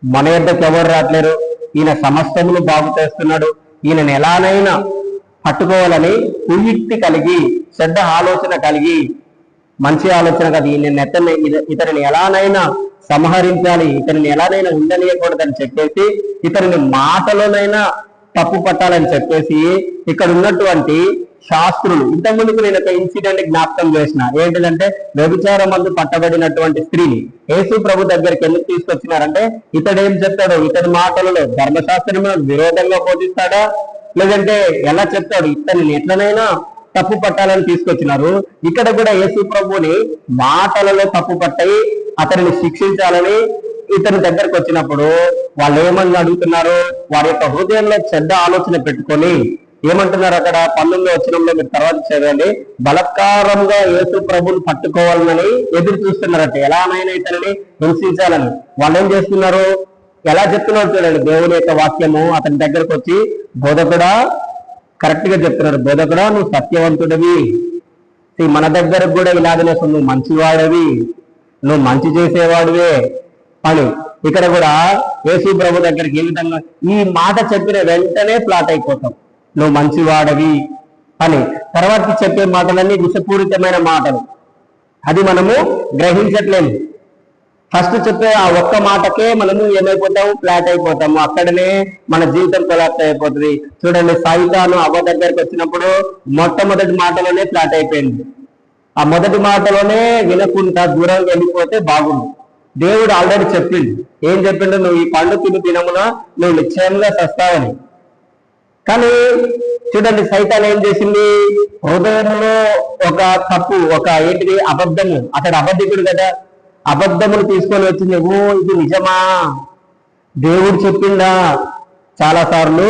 మన యొద్దకు ఎవరు రాట్లేరు. ఈయన సమస్తమును బాగు చేస్తున్నాడు. ఈయనను ఎలానైనా పట్టుకోవాలని కుయుక్తి కలిగి, చెడ్డ ఆలోచన కలిగి, మంచి ఆలోచన కాదు, ఇతనిని ఎలానైనా సంహరించాలి, ఇతనిని ఎలానైనా ఉండనీయకూడదని చెప్పేసి, ఇతనిని మాటలోనైనా తప్పు పట్టాలని చెప్పేసి ఇక్కడ ఉన్నటువంటి శాస్త్రులు, ఇంతకుముందుకు నేను ఒక ఇన్సిడెంట్ జ్ఞాపకం చేసిన. ఏంటిదంటే, వ్యభిచారం మందు పట్టబడినటువంటి స్త్రీని యేసు ప్రభు దగ్గరికి ఎందుకు తీసుకొచ్చినారంటే, ఇతడు ఏం చెప్తాడు, ఇతని మాటలలో ధర్మశాస్త్రం విరోధంగా బోధిస్తాడా, లేదంటే ఎలా చెప్తాడు, ఇతన్ని ఎట్లనైనా తప్పు పట్టాలని తీసుకొచ్చినారు. ఇక్కడ కూడా యేసు ప్రభుని మాటలలో తప్పు పట్టాయి అతనిని శిక్షించాలని ఇతని దగ్గరకు వచ్చినప్పుడు వాళ్ళు ఏమని అడుగుతున్నారు? వారి యొక్క హృదయంలో చెడ్డ ఆలోచన పెట్టుకొని ఏమంటున్నారు? అక్కడ 19వ వచనంలో మీరు తర్వాత చదవండి. బలత్కారంగా యేసు ప్రభుని పట్టుకోవాలని ఎదురు చూస్తున్నారట, ఎలానైనా ఇతనిని హింసించాలని. వాళ్ళు ఏం చేస్తున్నారు? ఎలా చెప్తున్నారు చూడండి. దేవుని యొక్క వాక్యము అతని దగ్గరకు వచ్చి, బోధకుడా, కరెక్ట్ గా చెప్తున్నారు, బోధకుడా నువ్వు సత్యవంతుడివి, మన దగ్గరకు కూడా ఇలాగనే నువ్వు మంచివాడివి, నువ్వు మంచి చేసేవాడివే అని. ఇక్కడ కూడా యేసు ప్రభు దగ్గరికి ఏ విధంగా ఈ మాట చెప్పిన వెంటనే ఫ్లాట్ అయిపోతాం, నువ్వు మంచివాడవి అని. తర్వాత చెప్పే మాటలన్నీ విషపూరితమైన మాటలు, అది మనము గ్రహించట్లేదు. ఫస్ట్ చెప్పే ఆ ఒక్క మాటకే మనము ఏమైపోతాము? ఫ్లాట్ అయిపోతాము. అక్కడనే మన జీవితం కొలాప్స్ అయిపోతుంది. చూడండి, సైతాను అవ్వ దగ్గరికి వచ్చినప్పుడు మొట్టమొదటి మాటలోనే ఫ్లాట్ అయిపోయింది. ఆ మొదటి మాటలోనే వినకుండా దూరం వెళ్ళిపోతే బాగుంది. దేవుడు ఆల్రెడీ చెప్పిండు. ఏం చెప్పిండు? నువ్వు ఈ పండు తినమున నువ్వు నిశ్చయంగా చస్తావని. కానీ చూడండి, సైతాన్ ఏం చేసింది? హృదయంలో ఒక తప్పు, ఒక ఏంటిది, అబద్ధము. అతడు అబద్ధికుడు కదా, అబద్ధములు తీసుకొని వచ్చింది. ఓ ఇది నిజమా, దేవుడు చెప్పిందా? చాలా సార్లు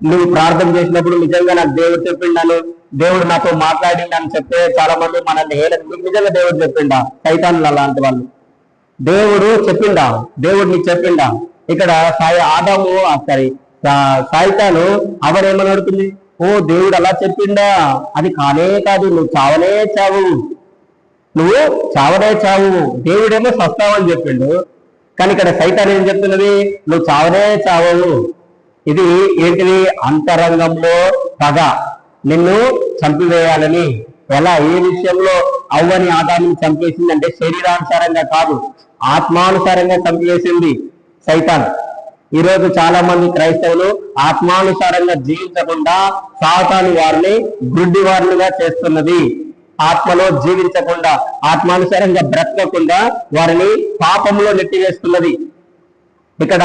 నువ్వు ప్రార్థన చేసినప్పుడు నిజంగా నాకు దేవుడు చెప్పిండాను, దేవుడు నాతో మాట్లాడిండని చెప్తే చాలా మంది మనల్ని మీకు నిజంగా దేవుడు చెప్పిండా? సైతాన్లు అలాంటి వాళ్ళు. దేవుడు చెప్పిండా? దేవుడు నీకు చెప్పిండా? ఇక్కడ ఆదాము సైతాను అవరేమని అడుగుతుంది? ఓ దేవుడు అలా చెప్పిండా? అది కానే కాదు, నువ్వు చావనే చావు, నువ్వు చావనే చావు. దేవుడేమో సస్తావని చెప్పిండు, కానీ ఇక్కడ సైతాన్ ఏం చెప్తున్నది? నువ్వు చావనే చావవు. ఇది ఏంటిది? అంతరంగంలో పగ, నిన్ను చంపివేయాలని. ఎలా? ఏ విషయంలో అవ్వని ఆదాముని చంపేసిందంటే శరీరానుసారంగా కాదు, ఆత్మానుసారంగా చంపివేసింది సైతాన్. ఈరోజు చాలా మంది క్రైస్తవులు ఆత్మానుసారంగా జీవించకుండా సాతాను వారిని గుడ్డి వారినిగా చేస్తున్నది. ఆత్మలో జీవించకుండా, ఆత్మానుసారంగా బ్రతకకుండా వారిని పాపంలో నెట్టివేస్తున్నది. ఇక్కడ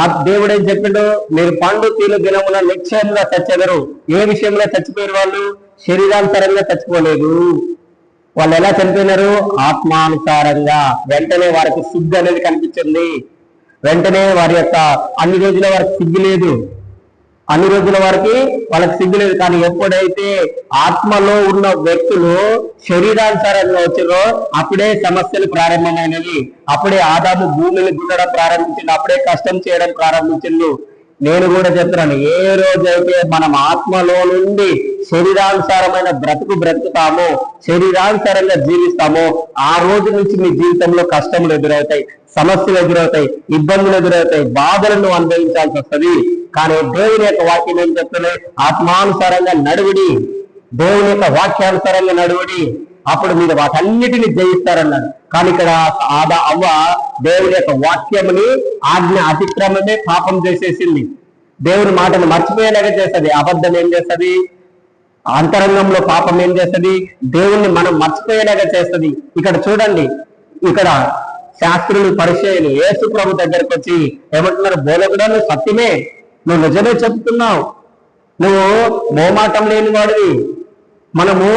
ఆ దేవుడు ఏం చెప్పిండు? మీరు పండు తీలు దినమున నిశ్చయంగా చచ్చెదరు. ఏ విషయంలో చచ్చిపోయారు వాళ్ళు? శరీరానుసారంగా చచ్చిపోలేదు. వాళ్ళు ఎలా చనిపోయినారు? ఆత్మానుసారంగా. వెంటనే వారికి సిగ్గు అనేది కనిపించింది. వెంటనే వారి యొక్క అన్ని రోజుల వారికి సిగ్గు లేదు, వాళ్ళకి సిగ్గు లేదు. కానీ ఎప్పుడైతే ఆత్మలో ఉన్న వ్యక్తులు శరీరానుసారంగా వచ్చారో అప్పుడే సమస్యలు ప్రారంభమైనవి. అప్పుడే ఆదాము భూమిని దున్నడం ప్రారంభించింది, అప్పుడే కష్టం చేయడం ప్రారంభించింది. నేను కూడా చెప్తున్నాను, ఏ రోజైతే మనం ఆత్మలో నుండి శరీరానుసారమైన బ్రతుకుతామో, శరీరానుసారంగా జీవిస్తామో, ఆ రోజు నుంచి మీ జీవితంలో కష్టములు ఎదురవుతాయి, సమస్యలు ఎదురవుతాయి, ఇబ్బందులు ఎదురవుతాయి, బాధలను అనుభవించాల్సి వస్తుంది. కానీ దేవుని యొక్క వాక్యం ఏం చెప్తుంది? ఆత్మానుసారంగా నడువుడి, దేవుని యొక్క వాక్యానుసారంగా నడువుడి, అప్పుడు మీరు వాటన్నిటిని జయిస్తారన్నాడు. కానీ ఇక్కడ అవ్వ దేవుని యొక్క వాక్యముని ఆజ్ఞ అతిక్రమమే పాపం చేసేసింది. దేవుని మాటను మర్చిపోయేలాగా చేస్తుంది. అబద్ధం ఏం చేస్తుంది? అంతరంగంలో పాపం ఏం చేస్తుంది? దేవుణ్ణి మనం మర్చిపోయేలాగా చేస్తుంది. ఇక్కడ చూడండి, ఇక్కడ శాస్త్రులు పరిచయులు యేసు ప్రభు దగ్గరకు వచ్చి ఏమంటున్నారు? బోధకుడా, నువ్వు సత్యమే, నువ్వు నిజమే చెప్తున్నావు, నువ్వు మోమాటం లేని వాడివి. మనము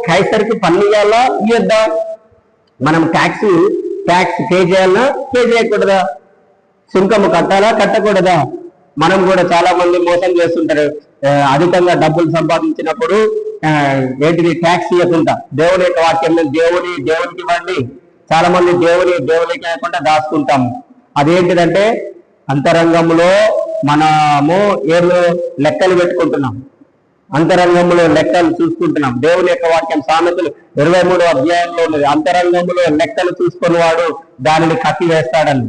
కైసరికి పన్ను ఇవ్వాలా ఇవ్వద్దా? మనం ట్యాక్స్ పే చేయాలా పే చేయకూడదా? సుంకము కట్టాలా కట్టకూడదా? మనం కూడా చాలా మంది మోసం చేస్తుంటారు. అధికంగా డబ్బులు సంపాదించినప్పుడు ఏంటిది ట్యాక్స్ ఇవ్వకుండా దేవుని యొక్క వాక్యం దేవునికి ఇవ్వండి. చాలా మంది దేవునికి ఇవ్వకుండా దాచుకుంటాము. అదేంటిదంటే అంతరంగంలో మనము ఏళ్ళు లెక్కలు పెట్టుకుంటున్నాం, అంతరంగంలో లెక్కలు చూసుకుంటున్నాం. దేవుని యొక్క వాక్యం సామెతలు 23వ అధ్యాయంలో ఉన్నది. అంతరంగంలో లెక్కలు చూసుకుని వాడు దానిని కట్టివేస్తాడని.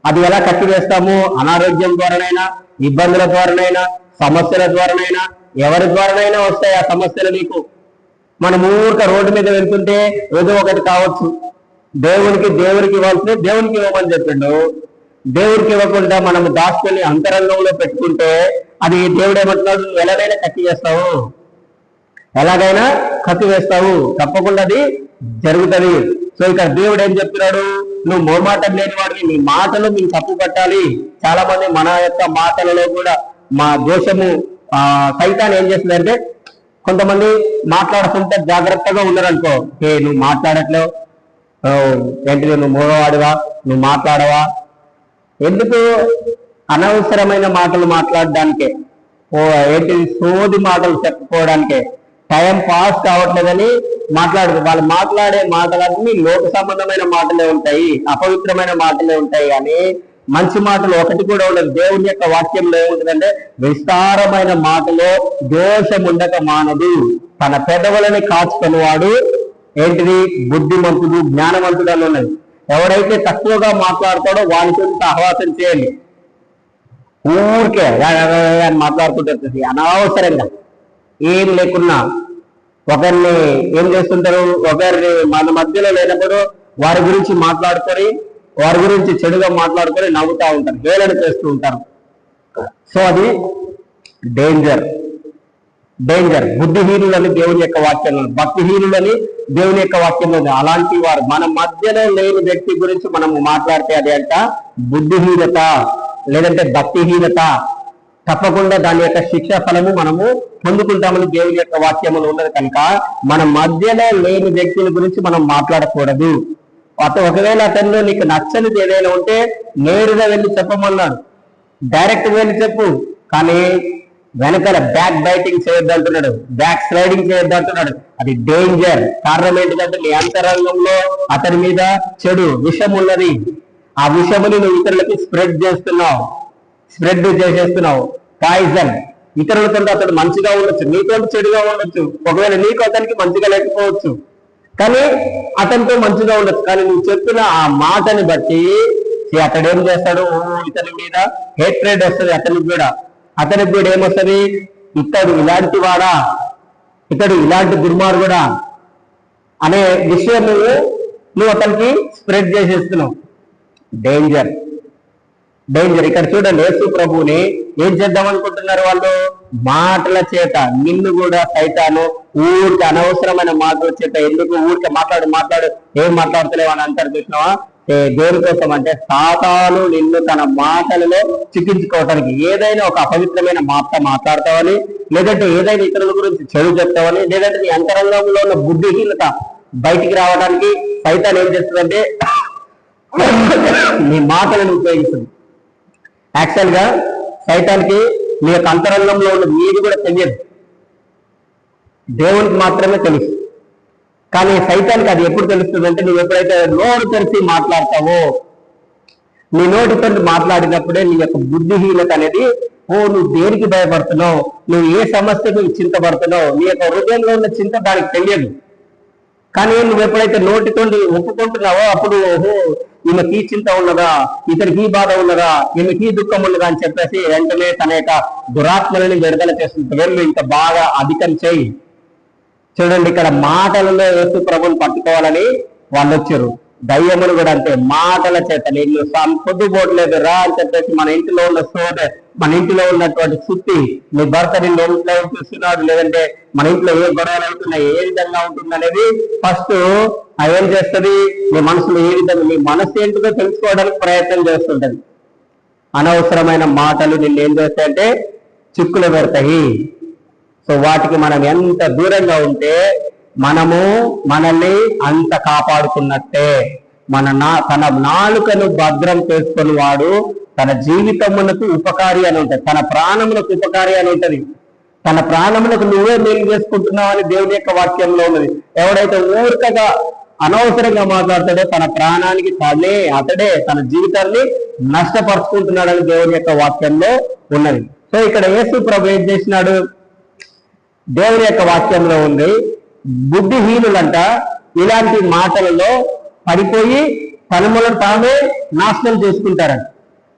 అది ఎలా కట్టివేస్తాము? అనారోగ్యం ద్వారానైనా, ఇబ్బందుల ద్వారానైనా, సమస్యల ద్వారానైనా, ఎవరి ద్వారానైనా వస్తాయి ఆ సమస్యలు నీకు. మనం ఊరిక రోడ్డు మీద వెళ్తుంటే ఏదో ఒకటి కావచ్చు. దేవునికి ఇవ్వాల్సిన దేవునికి ఇవ్వమని చెప్పిండు. దేవుడికి ఇవ్వకుండా మనం దాచుకొని అంతరంగంలో పెట్టుకుంటే అది దేవుడు ఏమంటున్నాడు? ఎలాగైనా కట్టివేస్తావు, ఎలాగైనా కట్టివేస్తావు, తప్పకుండా అది జరుగుతుంది. సో ఇక్కడ దేవుడు ఏం చెప్తున్నాడు? నువ్వు మోమాటం లేని వాడివి, నీ మాటలు మీకు తప్పు పట్టాలి. చాలా మంది మన యొక్క మాటలలో కూడా మా దోషము సైతాన్ ఏం చేస్తుందంటే, కొంతమంది మాట్లాడుతుంటే జాగ్రత్తగా ఉన్నారనుకో, నువ్వు మాట్లాడట్లేవు, ఏంటిది నువ్వు మూగవాడివా, నువ్వు మాట్లాడవా? ఎందుకు? అనవసరమైన మాటలు మాట్లాడడానికే, ఏంటిది సోది మాటలు చెప్పుకోవడానికే, టైం పాస్ కావట్లేదని వాళ్ళు మాట్లాడే మాటలన్నీ లోక సంబంధమైన మాటలే ఉంటాయి, అపవిత్రమైన మాటలే ఉంటాయి. కానీ మంచి మాటలు ఒకటి కూడా ఉండదు. దేవుని యొక్క వాక్యంలో ఏముంటుందంటే, విస్తారమైన మాటలో దోషం ఉండక మానదు, తన పెదవులని కాచుకునేవాడు ఏంటిది బుద్ధిమంతుడు, జ్ఞానవంతుడు అని ఉన్నది. ఎవరైతే తక్కువగా మాట్లాడతాడో వానికి సహవాసం చేయండి. ఊరికే మాట్లాడుతుంటారు అనవసరంగా, ఏం లేకున్నా. ఒకరిని ఏం చేస్తుంటారు? ఒకరిని మన మధ్యలో లేనప్పుడు వారి గురించి మాట్లాడుకొని, వారి గురించి చెడుగా మాట్లాడుకొని నవ్వుతూ ఉంటారు, హేళన చేస్తూ ఉంటారు. సో అది డేంజర్. బుద్ధిహీనులని దేవుని యొక్క వాక్యంలో, భక్తిహీనులని దేవుని యొక్క వాక్యంలో. అలాంటి వారు మన మధ్యలో లేని వ్యక్తి గురించి మనము మాట్లాడితే అది అంట బుద్ధిహీనత, లేదంటే భక్తిహీనత. తప్పకుండా దాని యొక్క శిక్ష ఫలము మనము పొందుకుంటామని దేవుని యొక్క వాక్యములు ఉన్నది. కనుక మన మధ్యలో లేని వ్యక్తుల గురించి మనం మాట్లాడకూడదు. ఒకవేళ అతనిలో నీకు నచ్చనిది ఏదైనా ఉంటే నేరుగా వెళ్ళి చెప్పమన్నాడు, డైరెక్ట్ వెళ్ళి చెప్పు. కానీ వెనకాల బ్యాక్ బైటింగ్ చేయొద్దు అంటున్నాడు, బ్యాక్ స్లైడింగ్ చేయొద్దు అంటున్నాడు. అది డేంజర్. కారణం ఏంటిదంటే నీ అంతరంగంలో అతని మీద చెడు విషం ఉన్నది. ఆ విషముని నువ్వు ఇతరులకి స్ప్రెడ్ చేసేస్తున్నావు. పాయిజన్. ఇతరులతో అతడు మంచిగా ఉండొచ్చు, నీతో చెడుగా ఉండొచ్చు. ఒకవేళ నీకు అతనికి మంచిగా లేకపోవచ్చు, కానీ అతనితో మంచిగా ఉండొచ్చు. కానీ నువ్వు చెప్పిన ఆ మాటని బట్టి అతడు ఏం చేస్తాడు? ఇతని మీద హేట్రేడ్ వస్తుంది. అతనికి కూడా ఏమొస్తుంది? ఇతడు ఇలాంటి వాడా, ఇతడు ఇలాంటి దుర్మార్గుడా అనే విషయం నువ్వు అతనికి స్ప్రెడ్ చేసేస్తున్నావు. డేంజర్. ఇక్కడ చూడండి, యేసు ప్రభువుని ఏం చేద్దాం అనుకుంటున్నారు వాళ్ళు? మాటల చేత. నిన్ను కూడా సైతాను ఊరికి అనవసరమైన మాటల చేత, ఎందుకు ఊరికి మాట్లాడు ఏం మాట్లాడతలేవు అని అంటారు. చూసినావా? దేనికోసం అంటే సాతాను నిన్ను తన మాటలలో చికించుకోవటానికి. ఏదైనా ఒక అపవిత్రమైన మాట మాట్లాడతావని, లేదంటే ఏదైనా ఇతరుల గురించి చెడు చెప్తావని, లేదంటే నీ అంతరంగంలో ఉన్న బుద్ధిహీనత బయటికి రావడానికి సైతాన్ ఏం చేస్తుందంటే నీ మాటలను ఉపయోగిస్తుంది. యాక్చువల్ గా సైతానికి నీ యొక్క అంతరంగంలో ఉన్న నీది కూడా తెలియదు, దేవునికి మాత్రమే తెలుసు. కానీ సైతానికి అది ఎప్పుడు తెలుస్తుందంటే, నువ్వు ఎప్పుడైతే నోరు తెరిచి మాట్లాడతావో, నీ నోటితో మాట్లాడినప్పుడే నీ యొక్క బుద్ధిహీనత అనేది, నువ్వు దేనికి భయపడుతున్నావు, నువ్వు ఏ సమస్యకు చింతపడుతున్నావు, నీ యొక్క హృదయంలో ఉన్న చింత దానికి తెలియదు. కానీ నువ్వు ఎప్పుడైతే నోటితో ఒప్పుకుంటున్నావో అప్పుడు ఈమెకి ఈ చింత ఉన్నదా, ఇతనికి ఈ బాధ ఉన్నదా, ఈమెకి ఈ దుఃఖం ఉన్నదా అని చెప్పేసి వెంటనే తన యొక్క దురాత్మలని విడుదల చేస్తుంది. వెళ్ళు ఇంకా బాగా అధికం చేయి. చూడండి, ఇక్కడ మాటలలో యేసు ప్రభుని పట్టుకోవాలని వాళ్ళు వచ్చారు. దయ్యములు కూడా అంతే, మాటల చేత. నేను పొద్దుపోవట్లేదు రా అని చెప్పేసి మన ఇంటిలో ఉన్న మన ఇంటిలో ఉన్నటువంటి సుత్తి, నీ భర్త నిన్ను ఇంట్లో చూస్తున్నాడు, లేదంటే మన ఇంట్లో ఏ గొడవలు అవుతున్నాయి, ఏ విధంగా ఉంటుంది అనేది ఫస్ట్ ఏం చేస్తుంది, నీ మనసులో ఏ విధంగా, నీ మనసు ఏంటిదో తెలుసుకోవడానికి ప్రయత్నం చేస్తుంటది. అనవసరమైన మాటలు నిన్ను ఏం చేస్తాయంటే చిక్కులు పెడతాయి. సో వాటికి మనం ఎంత దూరంగా ఉంటే మనల్ని అంత కాపాడుకున్నట్టే. తన నాలుకను భద్రం చేసుకుని వాడు తన జీవితమునకు ఉపకారి అని ఉంటది, తన ప్రాణములకు ఉపకారి అని ఉంటది. తన ప్రాణములకు నువ్వే మేలు చేసుకుంటున్నావు అని దేవుని యొక్క వాక్యంలో ఉన్నది. ఎవడైతే ఊరికగా అనవసరంగా మాట్లాడతాడో తన ప్రాణానికి అతడే తన జీవితాన్ని నష్టపరుచుకుంటున్నాడని దేవుని యొక్క వాక్యంలో ఉన్నది. సో ఇక్కడ యేసు ప్రభు ఏం చేసినాడు, దేవుని యొక్క వాక్యంలో ఉంది, బుద్ధిహీనులంట ఇలాంటి మాటలలో పడిపోయి తనములను తామే నాశనం చేసుకుంటారంట.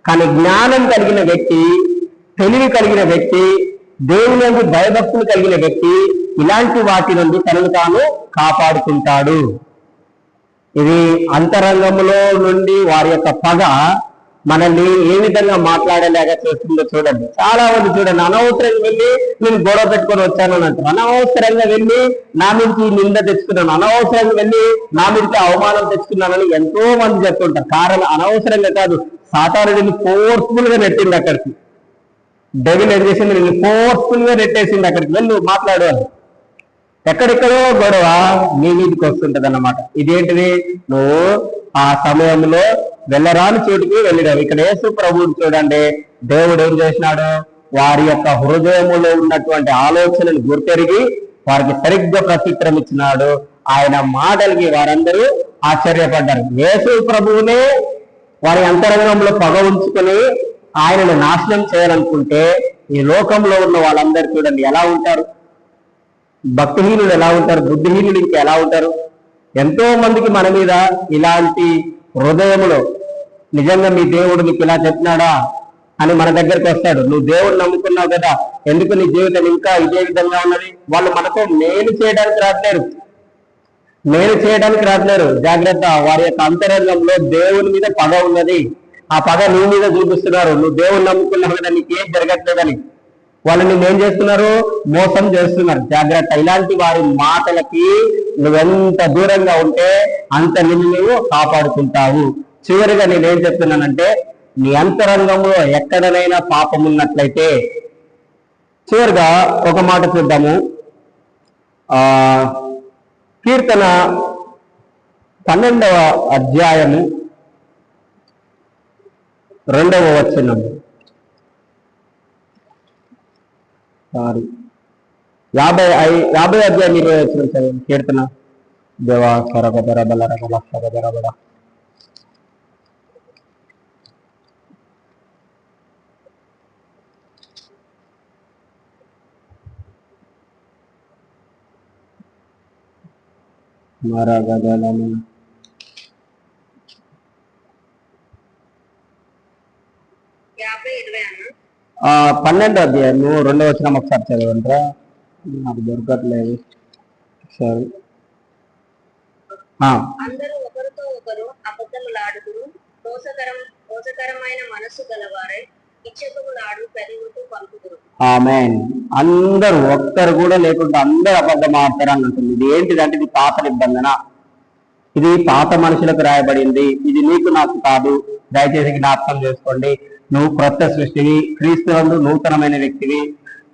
కానీ జ్ఞానం కలిగిన వ్యక్తి, తెలివి కలిగిన వ్యక్తి, దేవుని నుండి భయభక్తులు కలిగిన వ్యక్తి ఇలాంటి వాటి నుండి తనను తాను కాపాడుకుంటాడు. ఇది అంతరంగంలో నుండి వారి యొక్క పగ మనల్ని ఏ విధంగా మాట్లాడలేక చేస్తుందో చూడండి. చాలా మంది చూడండి, అనవసరంగా వెళ్ళి నేను గొడవ పెట్టుకొని వచ్చాను అని అంటారు, అనవసరంగా వెళ్ళి నా మీదకి నింద తెచ్చుకున్నాను, అనవసరంగా వెళ్ళి నా మీదకి అవమానం తెచ్చుకున్నానని ఎంతో మంది చెప్తుంటారు. కారణం అనవసరంగా కాదు, సాతానుడిని ఫోర్స్ఫుల్ గా నెట్టింది అక్కడికి. డెవిల్ ఏం చేసింది, నేను ఫోర్స్ఫుల్ గా నెట్టేసింది అక్కడికి, వెళ్ళి నువ్వు మాట్లాడు అని. ఎక్కడెక్కడో గొడవ నీ మీదకి వస్తుంటది అన్నమాట. ఇదేంటిది, నువ్వు ఆ సమయంలో వెళ్ళరాని చోటుకి వెళ్ళినావు. ఇక్కడ యేసు ప్రభువుని చూడండి, దేవుడు ఏం చేసినాడు, వారి యొక్క హృదయములో ఉన్నటువంటి ఆలోచనలు గుర్తెరిగి వారికి సరిగ్గా ప్రత్యుత్తరం ఇచ్చినాడు. ఆయన మాటలకి వారందరూ ఆశ్చర్యపడ్డారు. యేసు ప్రభువునే వారి అంతరంగంలో పగ ఉంచుకొని ఆయనను నాశనం చేయాలనుకుంటే ఈ లోకంలో ఉన్న వాళ్ళందరూ చూడండి ఎలా ఉంటారు, భక్తిహీనులు ఎలా ఉంటారు, బుద్ధిహీనులు ఇంకా ఎలా ఉంటారు. ఎంతో మందికి మన మీద ఇలాంటి హృదయములో నిజంగా మీ దేవుడు నీకు ఇలా చెప్పినాడా అని మన దగ్గరికి వస్తాడు. నువ్వు దేవుడు నమ్ముకున్నావు కదా, ఎందుకు నీ జీవితం ఇంకా ఇదే విధంగా ఉన్నది. వాళ్ళు మనతో మేలు చేయడానికి రావట్లేరు. జాగ్రత్త, వారి యొక్క అంతరంగంలో దేవుని మీద పగ ఉన్నది. ఆ పగ నీ మీద చూపిస్తున్నారు. నువ్వు దేవుడు నమ్ముకున్నావు కదా, నీకేం జరగట్లేదని వాళ్ళు నిన్ను ఏం చేస్తున్నారు, మోసం చేస్తున్నారు. జాగ్రత్త, ఇలాంటి వారి మాటలకి నువ్వెంత దూరంగా ఉంటే అంత నిన్ను నువ్వు కాపాడుకుంటావు. చివరిగా నేనేం చెప్తున్నానంటే, నీ అంతరంగంలో ఎక్కడనైనా పాపం ఉన్నట్లయితే, చివరిగా ఒక మాట చూద్దాము. కీర్తన 12వ అధ్యాయము 2వ వచనం, 50 అధ్యాయం 20 వచనం కీర్తన. దేవా సరగదర బలరగల సరగదరబడ మరగదలను 12వ అధ్యాయము 2వ వచనం ఒకసారి చదవండి. నాకు దొరకట్లేదు. సరే, అందరూ ఒకరితో ఒకరు అబద్ధములాడుదురు, మోసకరమైన మనస్సు గలవారై ఇచ్చకములాడు పెదవులతో పలుకుదురు. ఆమేన్. అందరూ, ఒక్కరు కూడా లేకుండా అందరూ అబద్ధం ఆడతారు అని ఉంటుంది. ఇది ఏంటిదంటే ఇది పాత నిబంధన, ఇది పాత మనుషులకు రాయబడింది. ఇది నీకు నాకు కాదు. దయచేసి జ్ఞాపకం చేసుకోండి. నువ్వు క్రొత్త సృష్టివి, క్రీస్తునందు నూతనమైన వ్యక్తివి.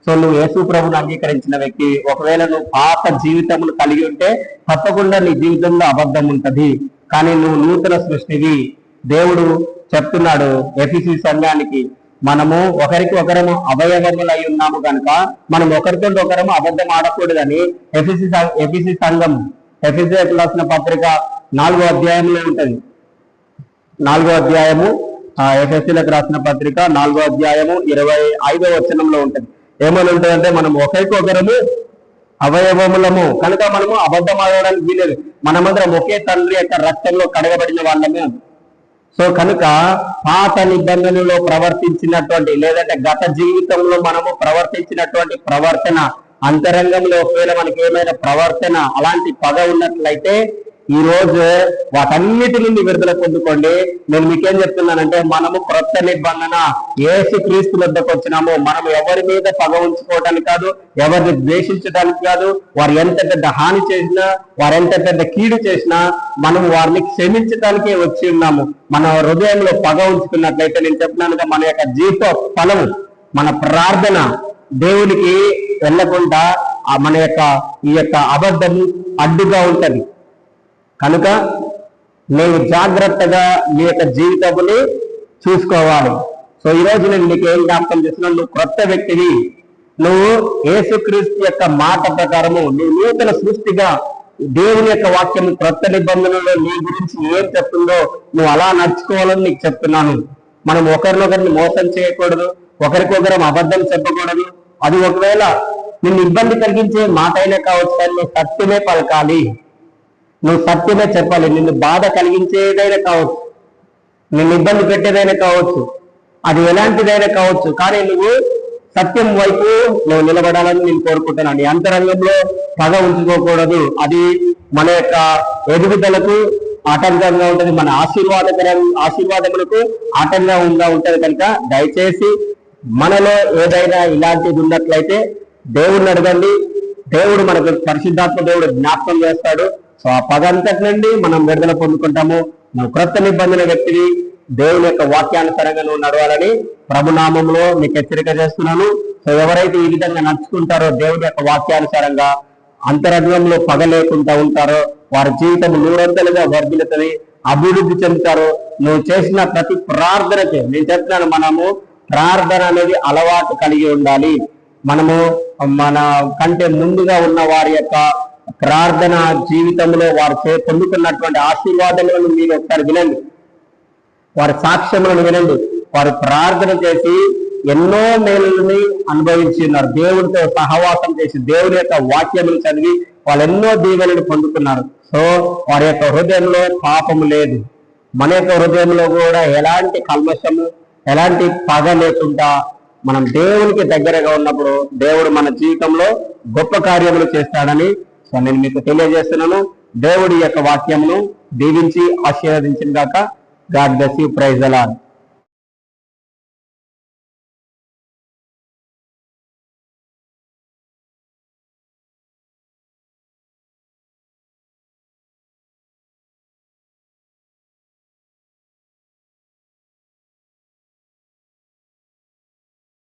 సో నువ్వు యేసు ప్రభువును అంగీకరించిన వ్యక్తి. ఒకవేళ నువ్వు పాత జీవితమును కలిగి ఉంటే తప్పకుండా నీ జీవితంలో అబద్ధం ఉంటది. కానీ నువ్వు నూతన సృష్టివి. దేవుడు చెప్తున్నాడు ఎఫెసీ సంఘానికి, మనము ఒకరికి ఒకరము అవయవములు అయి ఉన్నాము కనుక మనం ఒకరితో ఒకరము అబద్ధం ఆడకూడదని ఎఫెసీ సంఘం, ఎఫెసీలకు రాసిన పత్రిక 4వ అధ్యాయంలో ఉంటది. 4వ అధ్యాయము, ఎఫెసీలకు రాసిన పత్రిక 4వ అధ్యాయము 25వ వచనంలో ఉంటది. ఏమని ఉంటుందంటే, మనం ఒకరికొకరము అవయవములము కనుక మనము అబద్ధం ఆడడానికి వీలేదు. మనమందరం ఒకే తండ్రి యొక్క రక్తంలో కడగబడిన వాళ్ళమే. సో కనుక పాత నిబంధనలో ప్రవర్తించినటువంటి, లేదంటే గత జీవితంలో మనము ప్రవర్తించినటువంటి ప్రవర్తన, అంతరంగంలో ఒకవేళ మనకి ఏమైనా ప్రవర్తన అలాంటి పగ ఉన్నట్లయితే ఈ రోజు వాటన్నిటి నుండి విడుదల పొందుకోండి. నేను మీకేం చెప్తున్నానంటే, మనము క్రొత్త నిబంధన యేసు క్రీస్తు వద్దకు వచ్చినాము. మనం ఎవరి మీద పగ ఉంచుకోవడానికి కాదు, ఎవరిని ద్వేషించడానికి కాదు. వారు ఎంత పెద్ద హాని చేసినా, వారు ఎంత పెద్ద కీడు చేసినా మనం వారిని క్షమించడానికే వచ్చి ఉన్నాము. మన హృదయంలో పగ ఉంచుకున్నట్లయితే, నేను చెప్తున్నానుగా, మన యొక్క జీవిత ఫలము, మన ప్రార్థన దేవునికి వెళ్ళకుండా మన యొక్క ఈ యొక్క అబద్ధము అడ్డుగా ఉంటది. కనుక నేను జాగ్రత్తగా మీ యొక్క జీవితముని చూసుకోవాలి. సో ఈరోజు నేను నీకు ఏం జ్ఞాపకం చేస్తున్నాను, నువ్వు క్రొత్త వ్యక్తివి. నువ్వు యేసుక్రీస్తు యొక్క మాట ప్రకారము నువ్వు నూతన సృష్టిగా, దేవుని యొక్క వాక్యం క్రొత్త నిబంధనలో నీ గురించి ఏం చెప్తుందో నువ్వు అలా నడుచుకోవాలని నీకు చెప్తున్నాను. మనం ఒకరినొకరిని మోసం చేయకూడదు, ఒకరికొకరం అబద్ధం చెప్పకూడదు. అది ఒకవేళ నిన్ను ఇబ్బంది కలిగించే మాట అయినా కావచ్చు, కానీ నువ్వు సత్యమే పలకాలి, నువ్వు సత్యమే చెప్పాలి. నిన్ను బాధ కలిగించేదైనా కావచ్చు, నిన్ను ఇబ్బంది పెట్టేదైనా కావచ్చు, అది ఎలాంటిదైనా కావచ్చు, కానీ నువ్వు సత్యం వైపు నువ్వు నిలబడాలని నేను కోరుకుంటున్నాను. నీ అంతరంగంలో పగ ఉంచుకోకూడదు. అది మన యొక్క ఎదుగుదలకు ఆటంకంగా ఉంటుంది, మన ఆశీర్వాదములకు ఆటంకంగా ఉంటుంది. కనుక దయచేసి మనలో ఏదైనా ఇలాంటిది ఉన్నట్లయితే దేవుడిని అడగండి. దేవుడు మనకు పరిశుద్ధాత్మ దేవుడు జ్ఞాపకం చేస్తాడు. సో ఆ పగ అంతటి నుండి మనం విడుదల పొందుకుంటాము. నువ్వు క్రొత్త నిబంధన వ్యక్తివి, దేవుని యొక్క వాక్యానుసారంగా నువ్వు నడవాలని ప్రభునామంలో మీకు హెచ్చరిక చేస్తున్నాను. సో ఎవరైతే ఈ విధంగా నడుచుకుంటారో, దేవుని యొక్క వాక్యానుసారంగా అంతరంగంలో పగ లేకుండా ఉంటారో, వారి జీవితం నూరంతలుగా వర్ధిల్లుతుంది, అభివృద్ధి చెందుతారు. నువ్వు చేసిన ప్రతి ప్రార్థనకి నేను చెప్తున్నాను, మనము ప్రార్థన అనేది అలవాటు కలిగి ఉండాలి. మనము మన కంటే ముందుగా ఉన్న వారి యొక్క ప్రార్థన జీవితంలో వారు పొందుకున్నటువంటి ఆశీర్వాదములను మీరు ఒకసారి వినండి, వారి సాక్ష్యములను వినండి. వారు ప్రార్థన చేసి ఎన్నో మేలుని అనుభవించి ఉన్నారు. దేవుడితో సహవాసం చేసి దేవుని యొక్క వాక్యములు చదివి వాళ్ళు ఎన్నో దీవెనలు పొందుతున్నారు. సో వారి యొక్క హృదయంలో పాపము లేదు. మన యొక్క హృదయంలో కూడా ఎలాంటి కల్మషము, ఎలాంటి పగ లేకుండా మనం దేవునికి దగ్గరగా ఉన్నప్పుడు దేవుడు మన జీవితంలో గొప్ప కార్యములు చేస్తాడని సో నేను మీకు తెలియజేస్తున్నాను. దేవుడి యొక్క వాక్యమును దీవించి ఆశీర్వదించిన గాక. God bless you. Praise the lord.